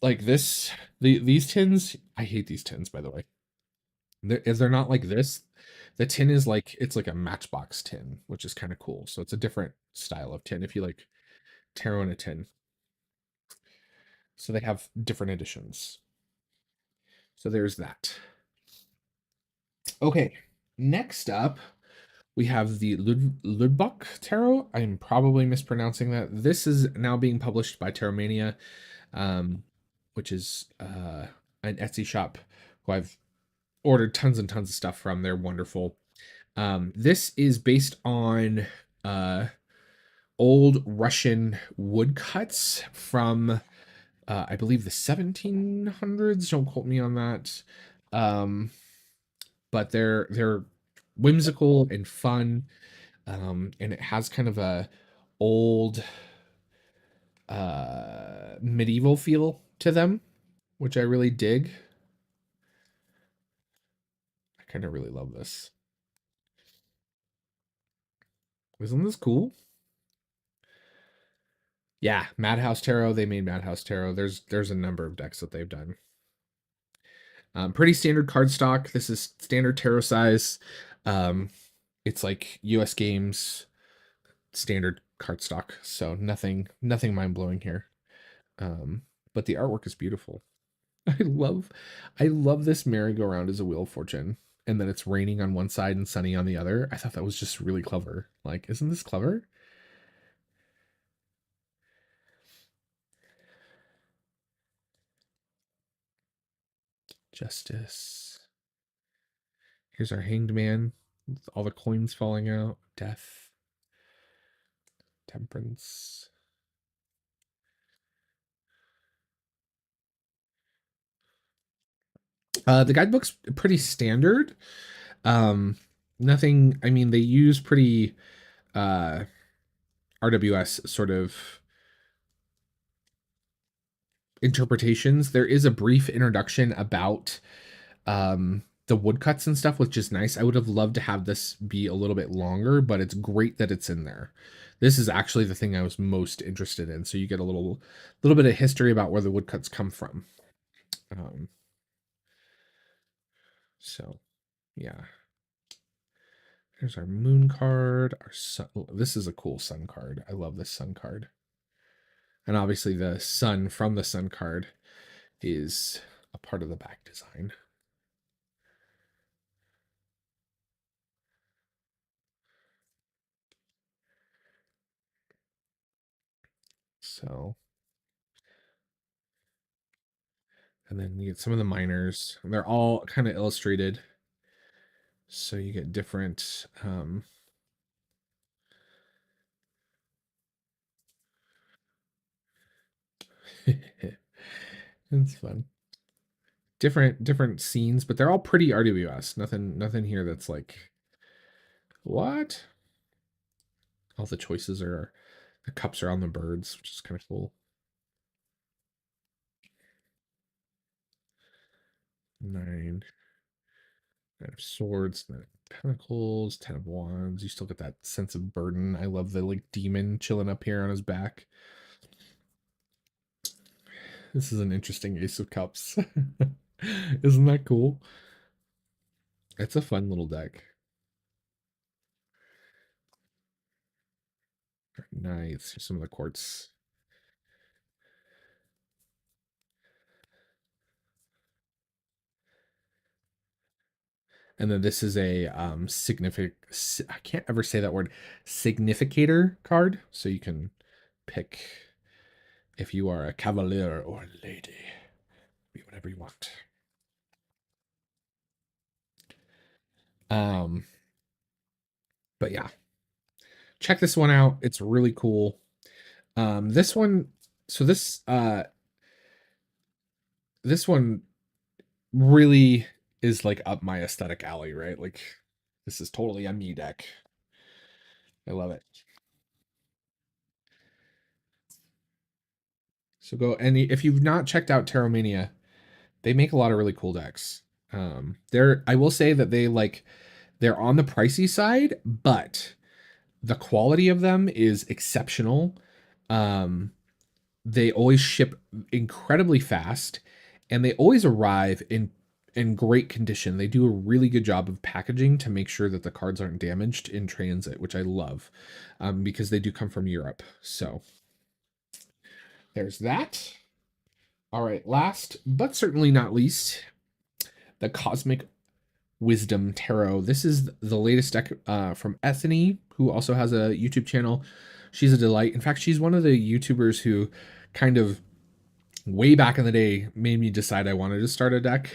like this these tins. I hate these tins, by the way. They're not like this. The tin is like it's like a matchbox tin, which is kind of cool. So it's a different style of tin if you like tarot in a tin. So they have different editions. So there's that. Okay, next up we have the Ludbok Tarot. I'm probably mispronouncing that. This is now being published by Tarotmania, um, which is an Etsy shop who I've ordered tons and tons of stuff from. They're wonderful. This is based on uh, old Russian woodcuts from, I believe, the 1700s. Don't quote me on that. Um, but they're whimsical and fun, and it has kind of a old medieval feel to them, which I really dig. I kind of really love this. Isn't this cool? Yeah, Madhouse Tarot. They made Madhouse Tarot. There's a number of decks that they've done. Pretty standard cardstock. This is standard tarot size. Um, it's like US Games standard cardstock, so nothing mind blowing here. Um, but the artwork is beautiful. I love I love this merry-go-round as a wheel of fortune, and then it's raining on one side and sunny on the other. I thought that was just really clever. Like, isn't this clever? Justice. Here's our hanged man with all the coins falling out. Death. Temperance. The guidebook's pretty standard. Um, nothing. I mean, they use pretty uh RWS sort of interpretations. There is a brief introduction about the woodcuts and stuff, which is nice. I would have loved to have this be a little bit longer, but it's great that it's in there. This is actually the thing I was most interested in. So you get a little bit of history about where the woodcuts come from. Um, so yeah. Here's our moon card. Our sun. This is a cool sun card. I love this sun card. And obviously the sun from the sun card is a part of the back design. So, and then you get some of the minors. They're all kind of illustrated. So you get different it's fun. Different scenes, but they're all pretty RWS. Nothing here that's like what? All the choices are the cups are on the birds, which is kind of cool. 9 of swords, 9 of pentacles, 10 of wands. You still get that sense of burden. I love the like demon chilling up here on his back. This is an interesting ace of cups. Isn't that cool? It's a fun little deck. Nice. Here's some of the quartz. And then this is a significant, I can't ever say that word, significator card. So you can pick if you are a cavalier or a lady. Be whatever you want. Um, but yeah, check this one out. It's really cool. This one, so this one really is like up my aesthetic alley, right? Like this is totally a me deck. I love it. So go and if you've not checked out Terromania, they make a lot of really cool decks. They're I will say that they like They're on the pricey side, but the quality of them is exceptional. Um, they always ship incredibly fast, and they always arrive in great condition. They do a really good job of packaging to make sure that the cards aren't damaged in transit, which I love, because they do come from Europe. So there's that. All right, last but certainly not least, the Cosmic Wisdom Tarot. This is the latest deck from Ethany, who also has a YouTube channel. She's a delight. In fact, she's one of the YouTubers who kind of way back in the day made me decide I wanted to start a deck.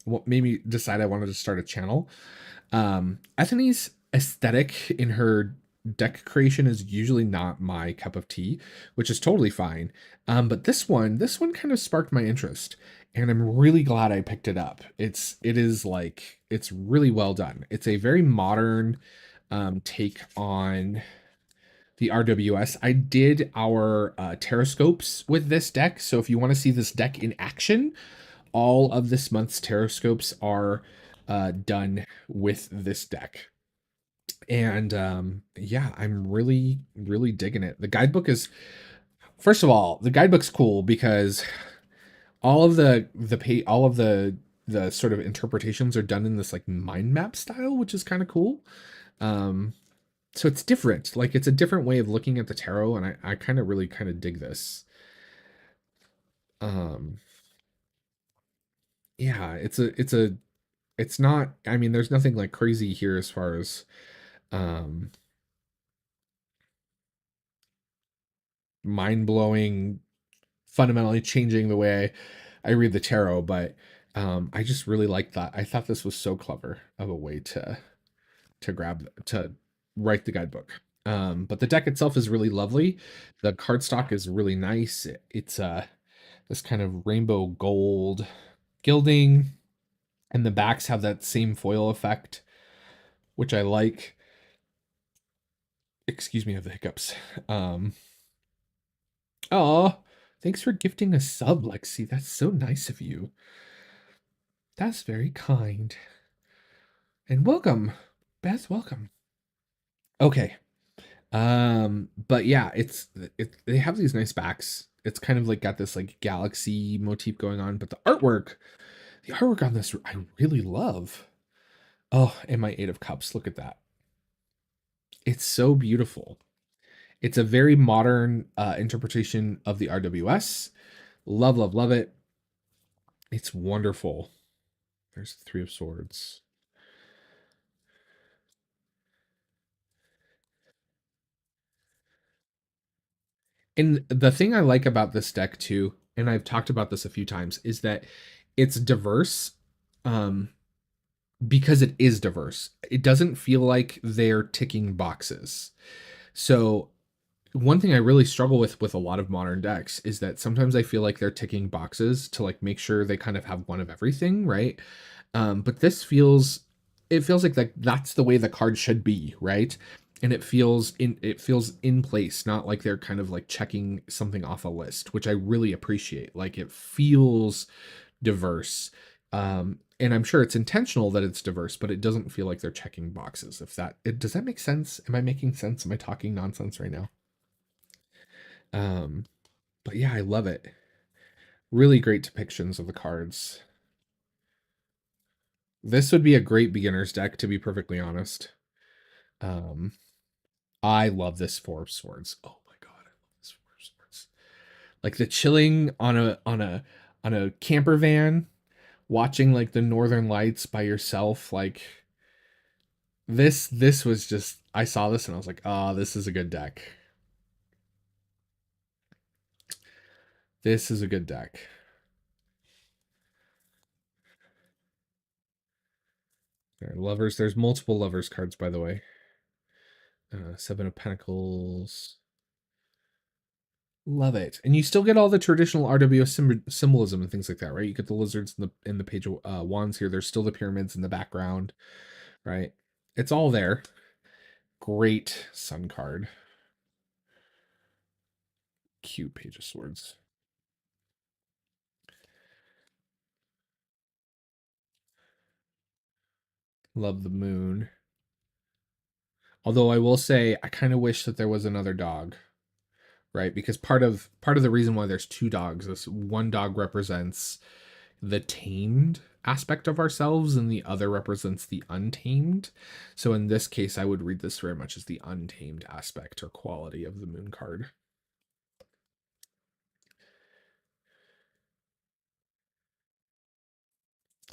What made me decide I wanted to start a channel. Ethany's aesthetic in her deck creation is usually not my cup of tea, which is totally fine. But this one kind of sparked my interest, and I'm really glad I picked it up. It's really well done. It's a very modern take on the RWS. I did our Terrascopes with this deck, so if you want to see this deck in action, all of this month's Terrascopes are done with this deck. And yeah, I'm really, really digging it. The guidebook is, first of all, the guidebook's cool because all of the sort of interpretations are done in this like mind map style, which is kind of cool. Um, so it's different. Like it's a different way of looking at the tarot, and I kind of really kind of dig this. Um, yeah, it's not, I mean, there's nothing like crazy here as far as um mind-blowing, fundamentally changing the way I read the tarot, but I just really like that. I thought this was so clever of a way to write the guidebook. But the deck itself is really lovely. The cardstock is really nice. It's this kind of rainbow gold gilding, and the backs have that same foil effect, which I like. Excuse me, I have the hiccups. Oh, thanks for gifting a sub, Lexi. That's so nice of you. That's very kind. And welcome, Beth. Welcome. Okay. But yeah, they have these nice backs. It's kind of like got this like galaxy motif going on, but the artwork on this I really love. Oh, and my Eight of Cups. Look at that. It's so beautiful. It's a very modern interpretation of the RWS. Love, love, love it. It's wonderful. There's the Three of Swords. And the thing I like about this deck too, and I've talked about this a few times, is that it's diverse um, because it is diverse. It doesn't feel like they're ticking boxes. So one thing I really struggle with a lot of modern decks is that sometimes I feel like they're ticking boxes to like make sure they kind of have one of everything, right? But this feels like that's the way the card should be, right? And it feels in place, not like they're kind of like checking something off a list, which I really appreciate. Like it feels diverse. And I'm sure it's intentional that it's diverse, but it doesn't feel like they're checking boxes. Does that make sense? Am I making sense? Am I talking nonsense right now? Um, but yeah, I love it. Really great depictions of the cards. This would be a great beginner's deck, to be perfectly honest. Um, I love this Four of Swords. Oh my god, I love this Four of Swords. Like the chilling on a camper van, watching like the Northern Lights by yourself. Like this was just, I saw this and I was like, oh, this is a good deck. This is a good deck. There are lovers. There's multiple lovers cards, by the way. Seven of Pentacles. Love it. And you still get all the traditional RWS symbolism and things like that, right? You get the lizards in the page of wands here. There's still the pyramids in the background, right? It's all there. Great sun card. Cute page of swords. Love the moon. Although I will say I kind of wish that there was another dog, right? Because part of the reason why there's two dogs is one dog represents the tamed aspect of ourselves and the other represents the untamed. So in this case, I would read this very much as the untamed aspect or quality of the moon card.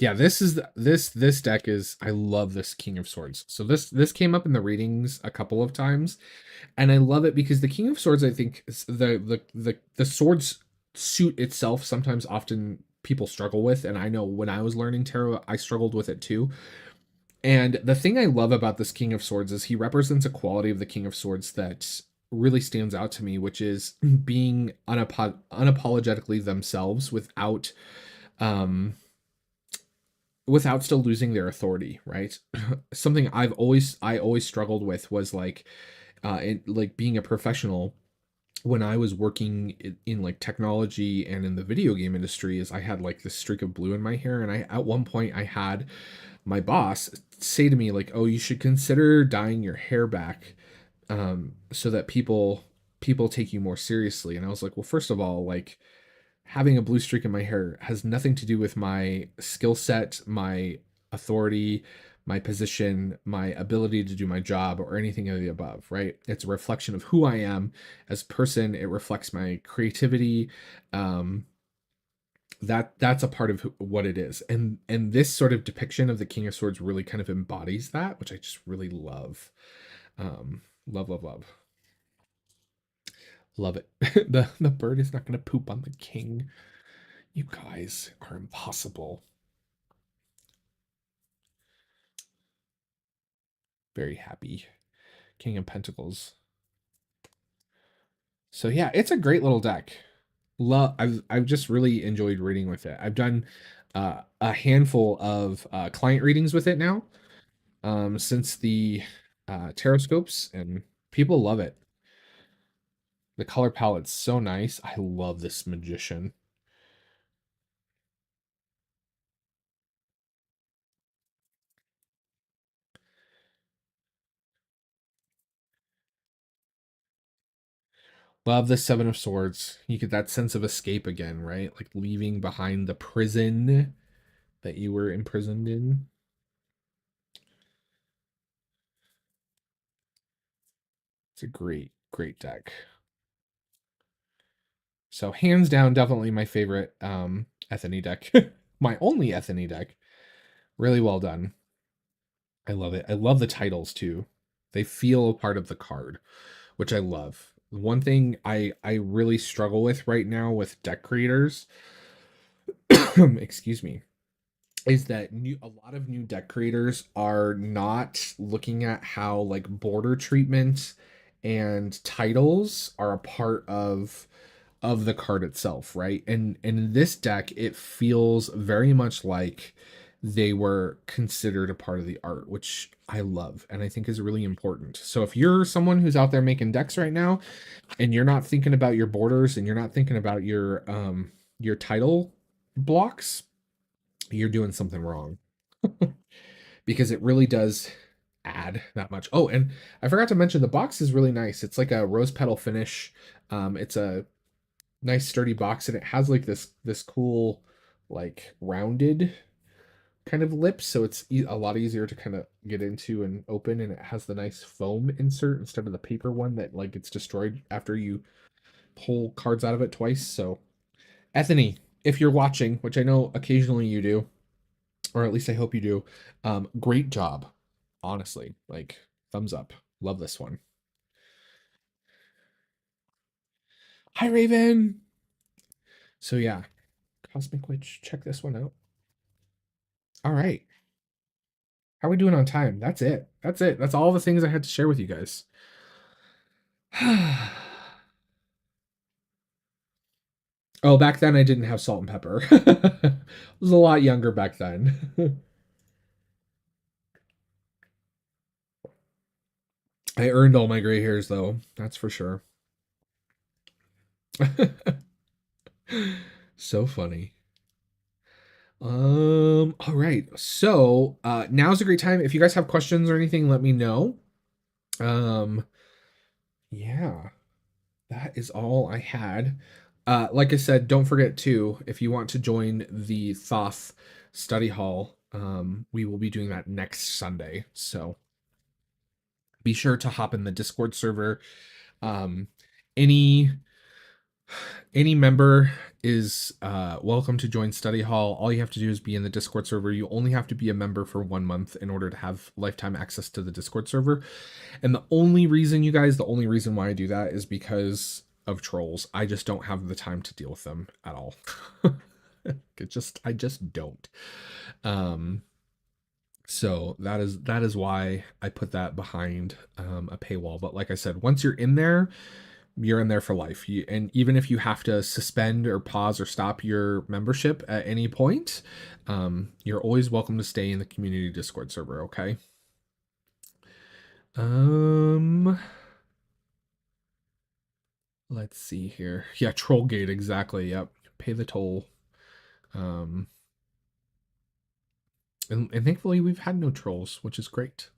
Yeah, this deck is, I love this King of Swords. So this came up in the readings a couple of times, and I love it because the King of Swords, I think the swords suit itself sometimes often people struggle with, and I know when I was learning tarot I struggled with it too. And the thing I love about this King of Swords is he represents a quality of the King of Swords that really stands out to me, which is being unapologetically themselves um without still losing their authority, right? Something I always struggled with was like being a professional when I was working in like technology and in the video game industry. Is I had like this streak of blue in my hair, and I at one point I had my boss say to me like, "Oh, you should consider dyeing your hair back, so that people take you more seriously." And I was like, "Well, first of all, like having a blue streak in my hair has nothing to do with my skill set, my authority, my position, my ability to do my job, or anything of the above, right? It's a reflection of who I am as a person. It reflects my creativity. Um, that's a part of what it is. And this sort of depiction of the King of Swords really kind of embodies that, which I just really love. Love, love, love. Love it. The bird is not going to poop on the king. You guys are impossible. Very happy. King of Pentacles. So yeah, it's a great little deck. I've just really enjoyed reading with it. I've done a handful of client readings with it now, since the tarot scopes, and people love it. The color palette's so nice. I love this magician. Love the Seven of Swords. You get that sense of escape again, right? Like leaving behind the prison that you were imprisoned in. It's a great, great deck. So hands down, definitely my favorite Ethany deck. My only Ethany deck. Really well done. I love it. I love the titles too. They feel a part of the card, which I love. One thing I really struggle with right now with deck creators, excuse me, is that a lot of new deck creators are not looking at how like border treatment and titles are a part of the card itself, right? And in this deck, it feels very much like they were considered a part of the art, which I love and I think is really important. So if you're someone who's out there making decks right now and you're not thinking about your borders and you're not thinking about your title blocks, you're doing something wrong, because it really does add that much. Oh, and I forgot to mention the box is really nice. It's like a rose petal finish. It's a nice sturdy box, and it has like this cool like rounded kind of lip, so it's a lot easier to kind of get into and open, and it has the nice foam insert instead of the paper one that like gets destroyed after you pull cards out of it twice. So Ethany, if you're watching, which I know occasionally you do, or at least I hope you do, great job. Honestly, like thumbs up. Love this one. Hi Raven. So yeah, Cosmic Witch, check this one out. All right. How are we doing on time? That's it. That's it. That's all the things I had to share with you guys. Oh, back then I didn't have salt and pepper. I was a lot younger back then. I earned all my gray hairs though. That's for sure. So funny. All right. So, now's a great time. If you guys have questions or anything, let me know. Um, yeah, that is all I had. Like I said, don't forget to, if you want to join the Thoth study hall, we will be doing that next Sunday. So be sure to hop in the Discord server. Um, any any member is welcome to join study hall. All you have to do is be in the Discord server. You only have to be a member for 1 month in order to have lifetime access to the Discord server. And the only reason, you guys, the only reason why I do that is because of trolls. I just don't have the time to deal with them at all. I just don't. Um, so that is why I put that behind a paywall. But like I said, once you're in there for life. And even if you have to suspend or pause or stop your membership at any point, you're always welcome to stay in the community Discord server. Okay. Um, let's see here. Yeah, Trollgate, exactly. Yep. Pay the toll. Um, and thankfully we've had no trolls, which is great.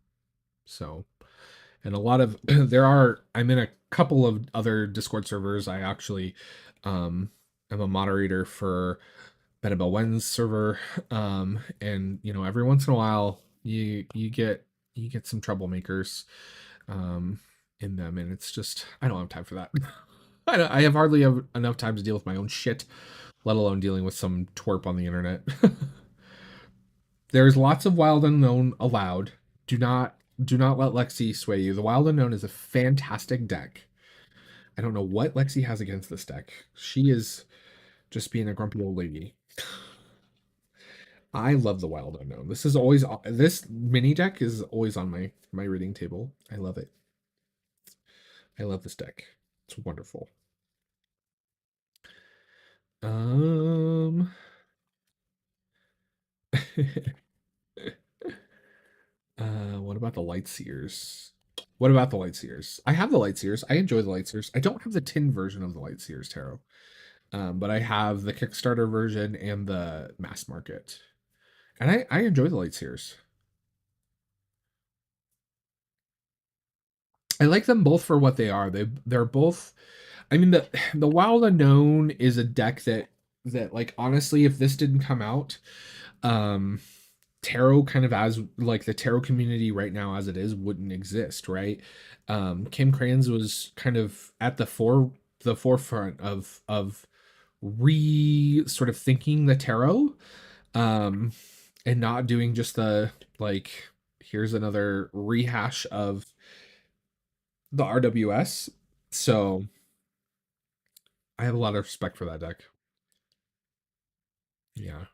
So, and a lot of I'm in a couple of other Discord servers. I actually am a moderator for Benabel Wen's server. And every once in a while you get some troublemakers um in them, and it's just I don't have time for that. I have hardly have enough time to deal with my own shit, let alone dealing with some twerp on the internet. There's lots of Wild Unknown allowed. Do not let Lexi sway you. The Wild Unknown is a fantastic deck. I don't know what Lexi has against this deck. She is just being a grumpy old lady. I love the Wild Unknown. This mini deck is always on my reading table. I love it. I love this deck. It's wonderful. Um what about the Light Seers? What about the Light Seers? I have the Light Seers. I enjoy the Light Seers. I don't have the tin version of the Light Seers tarot. But I have the Kickstarter version and the mass market. And I enjoy the Light Seers. I like them both for what they are. They're both, I mean, the Wild Unknown is a deck that like honestly, if this didn't come out, um tarot kind of as like the tarot community right now as it is wouldn't exist, right? Kim Kranz was kind of at the forefront of re sort of thinking the tarot, um and not doing just the like here's another rehash of the RWS. So I have a lot of respect for that deck. Yeah.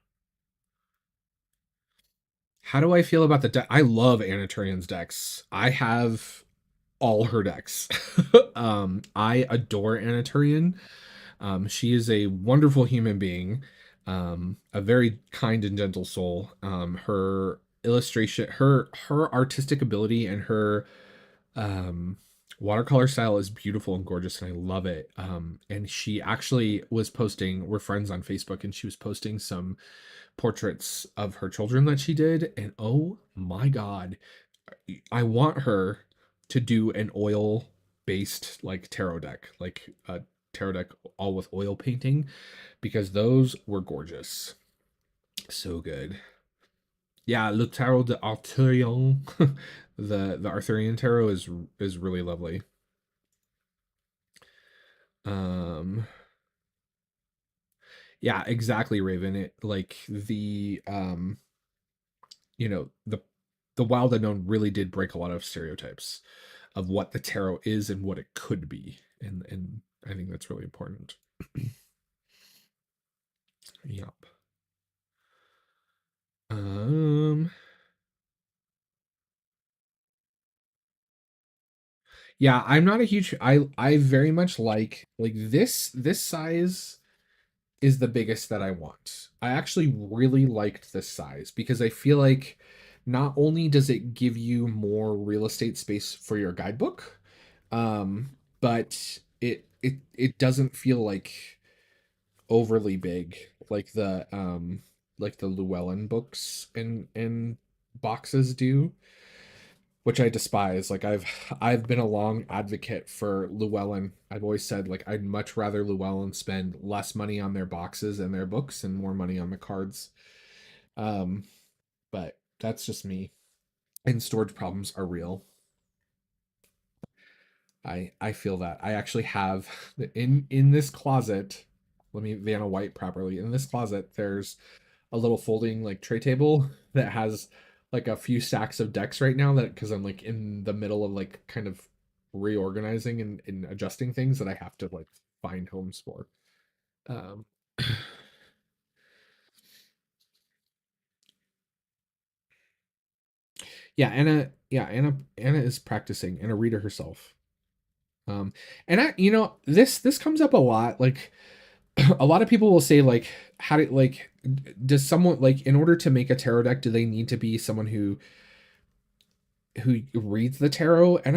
How do I feel about the deck? I love Anatarian's decks. I have all her decks. I adore Anatarian. She is a wonderful human being, a very kind and gentle soul. Her illustration, her artistic ability, and her um, watercolor style is beautiful and gorgeous, and I love it. And she actually was posting. We're friends on Facebook, and she was posting some portraits of her children that she did, and oh my god, I want her to do an oil based like tarot deck, like a tarot deck all with oil painting, because those were gorgeous. So good. Yeah, Le Tarot de Arthurian. The Arthurian tarot is really lovely. Um yeah, exactly, Raven. It like the Wild Unknown really did break a lot of stereotypes of what the tarot is and what it could be. And I think that's really important. Yep. Um yeah, I'm not a huge I very much like this size is the biggest that I want. I actually really liked this size because I feel like not only does it give you more real estate space for your guidebook, but it doesn't feel like overly big. Like like the Llewellyn books in boxes do, which I despise. Like I've been a long advocate for Llewellyn. I've always said like I'd much rather Llewellyn spend less money on their boxes and their books and more money on the cards. Um, but that's just me. And storage problems are real. I feel that. I actually have in this closet, let me Vanna White properly. In this closet, there's a little folding like tray table that has like a few stacks of decks right now that because I'm like in the middle of like kind of reorganizing and adjusting things that I have to like find homes for. Um yeah, Anna is practicing and a reader herself. And I this comes up a lot. Like a lot of people will say like how do like does someone like in order to make a tarot deck do they need to be someone who reads the tarot? And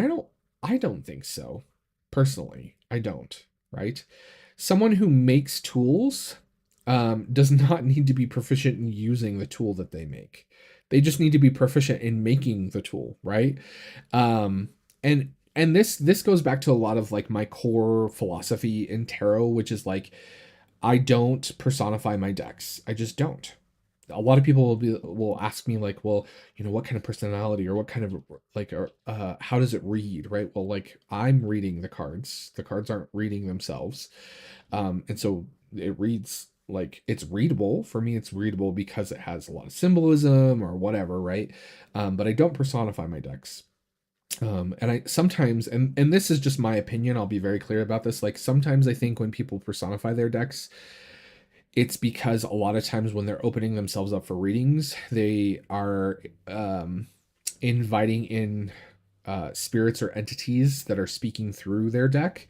I don't think so. Personally, I don't, right? Someone who makes tools does not need to be proficient in using the tool that they make. They just need to be proficient in making the tool, right? um and this goes back to a lot of like my core philosophy in tarot, which is like I don't personify my decks. I just don't. A lot of people will ask me like, well, what kind of personality or what kind of like or how does it read, right? Well, like I'm reading the cards. The cards aren't reading themselves. And so it reads like it's readable. For me, it's readable because it has a lot of symbolism or whatever, right? But I don't personify my decks. And I sometimes, and this is just my opinion, I'll be very clear about this. Like sometimes I think when people personify their decks, it's because a lot of times when they're opening themselves up for readings, they are inviting in spirits or entities that are speaking through their deck,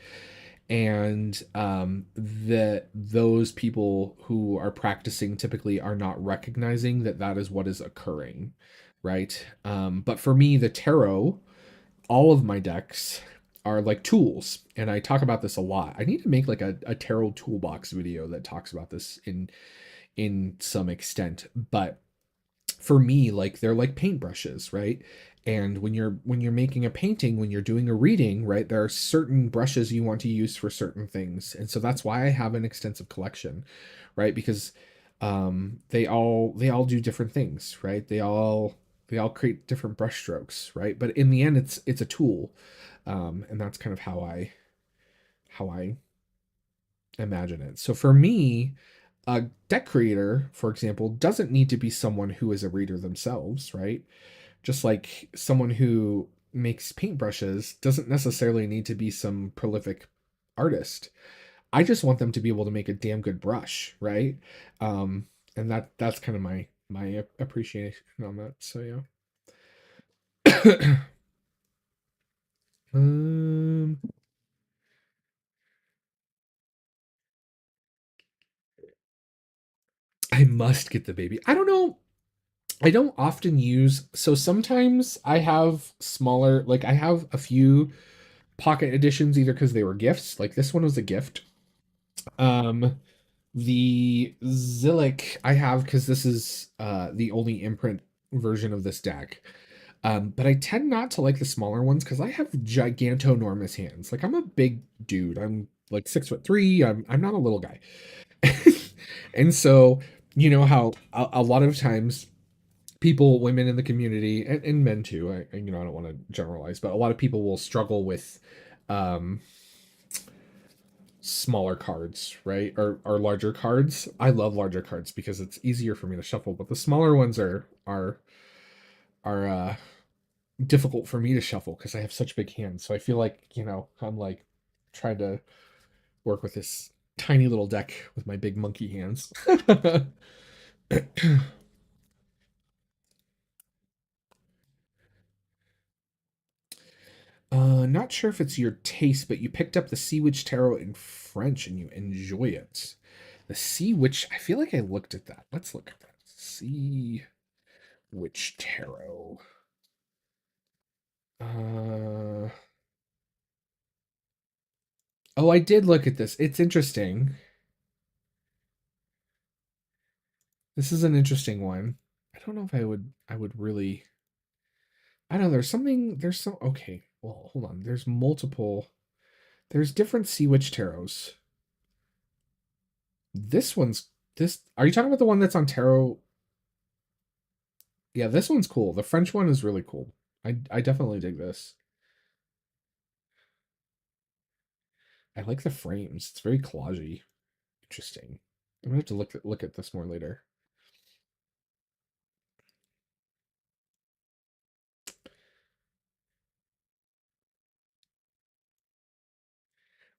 and that those people who are practicing typically are not recognizing that that is what is occurring, right? But for me, the tarot, all of my decks are like tools, and I talk about this a lot. I need to make like a tarot toolbox video that talks about this in some extent. But for me, like they're like paintbrushes, right? And when you're making a painting, when you're doing a reading, right, there are certain brushes you want to use for certain things. And so that's why I have an extensive collection, right? Because they all do different things, right? They all create different brush strokes, right? But in the end, it's a tool. And that's kind of how I imagine it. So for me, a deck creator, for example, doesn't need to be someone who is a reader themselves, right? Just like someone who makes paintbrushes doesn't necessarily need to be some prolific artist. I just want them to be able to make a damn good brush, right? Um, and that's kind of my appreciation on that. So yeah. um, I must get the baby. I don't know. I don't often use, so sometimes I have smaller, like I have a few pocket editions either because they were gifts. Like this one was a gift. Um the Zillick I have because this is the only imprint version of this deck. But I tend not to like the smaller ones because I have gigantonormous hands. Like I'm a big dude. I'm like 6'3". I'm not a little guy. And so you know how a lot of times people, women in the community, and men too. I don't want to generalize, but a lot of people will struggle with um, smaller cards, right, or larger cards. I love larger cards because it's easier for me to shuffle, but the smaller ones are difficult for me to shuffle because I have such big hands. So I feel like I'm like trying to work with this tiny little deck with my big monkey hands. Not sure if it's your taste, but you picked up the Sea Witch Tarot in French and you enjoy it. The Sea Witch, I feel like I looked at that. Let's look at that. Sea Witch Tarot. Uh, oh, I did look at this. It's interesting. This is an interesting one. I don't know if I would really. I don't know. There's something. There's some. Okay. Well, hold on. There's multiple. There's different Sea Witch tarots. This one's this. Are you talking about the one that's on tarot? Yeah, this one's cool. The French one is really cool. I definitely dig this. I like the frames. It's very collagey. Interesting. I'm gonna have to look at this more later.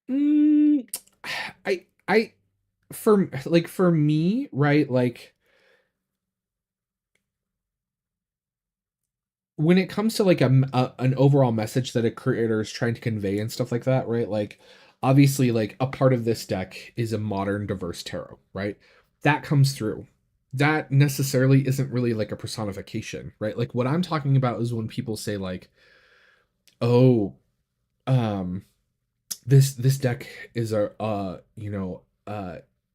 Mm, I for me, right? Like when it comes to like an overall message that a creator is trying to convey and stuff like that, right? Like obviously like a part of this deck is a modern diverse tarot, right? That comes through. That necessarily isn't really like a personification, right? Like what I'm talking about is when people say like, "Oh, um this deck is a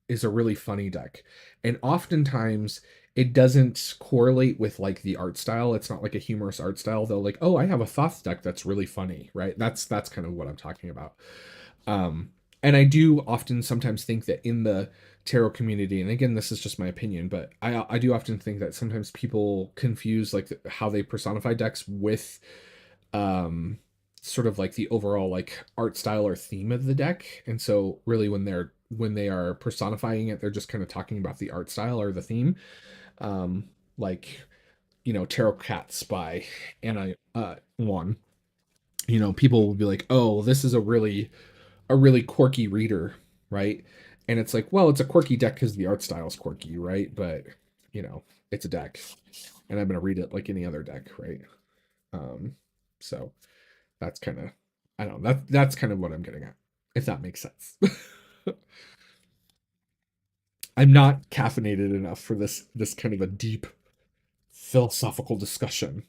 is a really funny deck," and oftentimes it doesn't correlate with like the art style. It's not like a humorous art style. They'll like, "Oh, I have a Thoth deck that's really funny," right? That's kind of what I'm talking about. um and I do often sometimes think that in the tarot community, and again this is just my opinion, but I do often think that sometimes people confuse like how they personify decks with um sort of like the overall like art style or theme of the deck. And so really when they are personifying it, they're just kind of talking about the art style or the theme. um like Tarot Cats by Anna one. People will be like, "Oh, this is a really quirky reader," right? And it's like, well, it's a quirky deck because the art style is quirky, right? But you know it's a deck, and I'm gonna read it like any other deck, right? So that's kind of, I don't know, that's kind of what I'm getting at, if that makes sense. I'm not caffeinated enough for this kind of a deep philosophical discussion.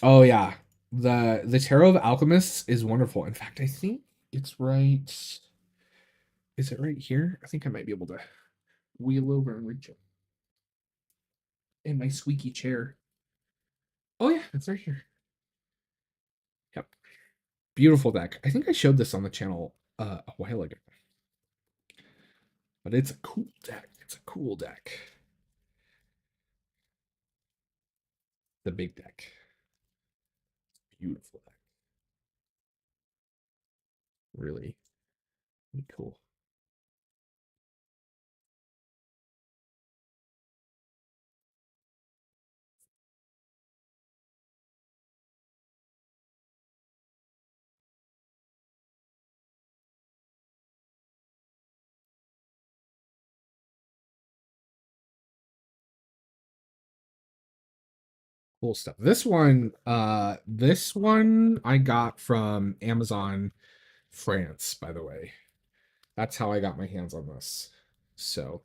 Oh yeah, the Tarot of Alchemists is wonderful. In fact, I think it's right. Is it right here? I think I might be able to wheel over and reach it in my squeaky chair. Oh yeah, it's right here. Yep, beautiful deck. I think I showed this on the channel a while ago, but it's a cool deck. It's a cool deck. The big deck. Beautiful deck. Really, really cool. Cool stuff. This one I got from Amazon France, by the way. That's how I got my hands on this. So,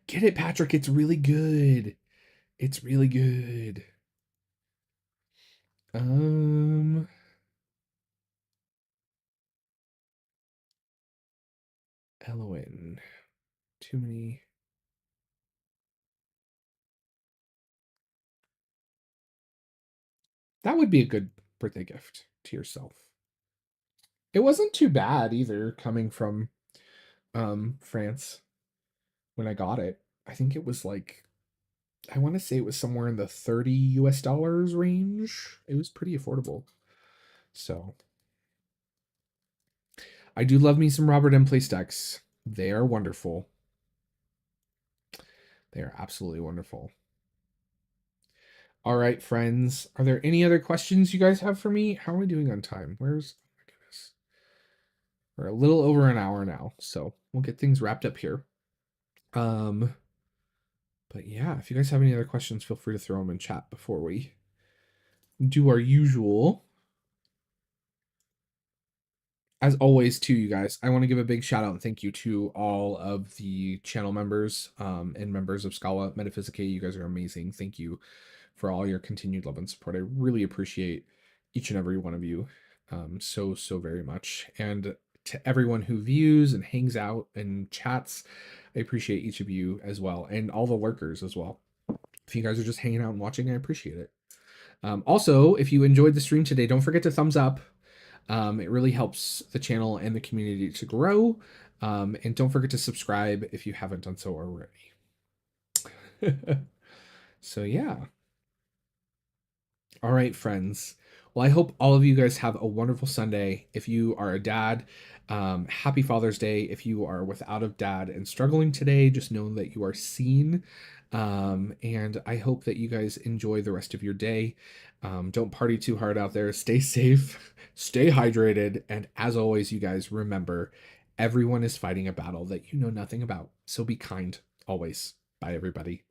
get it, Patrick. It's really good. It's really good. Um, Elwin. Too many. That would be a good birthday gift to yourself. It wasn't too bad either, coming from France when I got it. I think it was like, I want to say it was somewhere in the 30 US dollars range. It was pretty affordable. So I do love me some Robert M. Place decks. They are wonderful. They are absolutely wonderful. All right, friends. Are there any other questions you guys have for me? How are we doing on time? Where's, oh my goodness. We're a little over an hour now, so we'll get things wrapped up here. Um, but yeah, if you guys have any other questions, feel free to throw them in chat before we do our usual As always, to you guys, I want to give a big shout out and thank you to all of the channel members and members of Scala Metaphysicae. You guys are amazing. Thank you for all your continued love and support. I really appreciate each and every one of you so very much. And to everyone who views and hangs out and chats, I appreciate each of you as well, and all the lurkers as well. If you guys are just hanging out and watching, I appreciate it. Also, if you enjoyed the stream today, don't forget to thumbs up. It really helps the channel and the community to grow. And don't forget to subscribe if you haven't done so already. So, yeah. All right, friends. Well, I hope all of you guys have a wonderful Sunday. If you are a dad, happy Father's Day. If you are without a dad and struggling today, just know that you are seen. And I hope that you guys enjoy the rest of your day. Don't party too hard out there. Stay safe, stay hydrated. And as always, you guys remember everyone is fighting a battle that you know nothing about. So be kind always. Bye, everybody.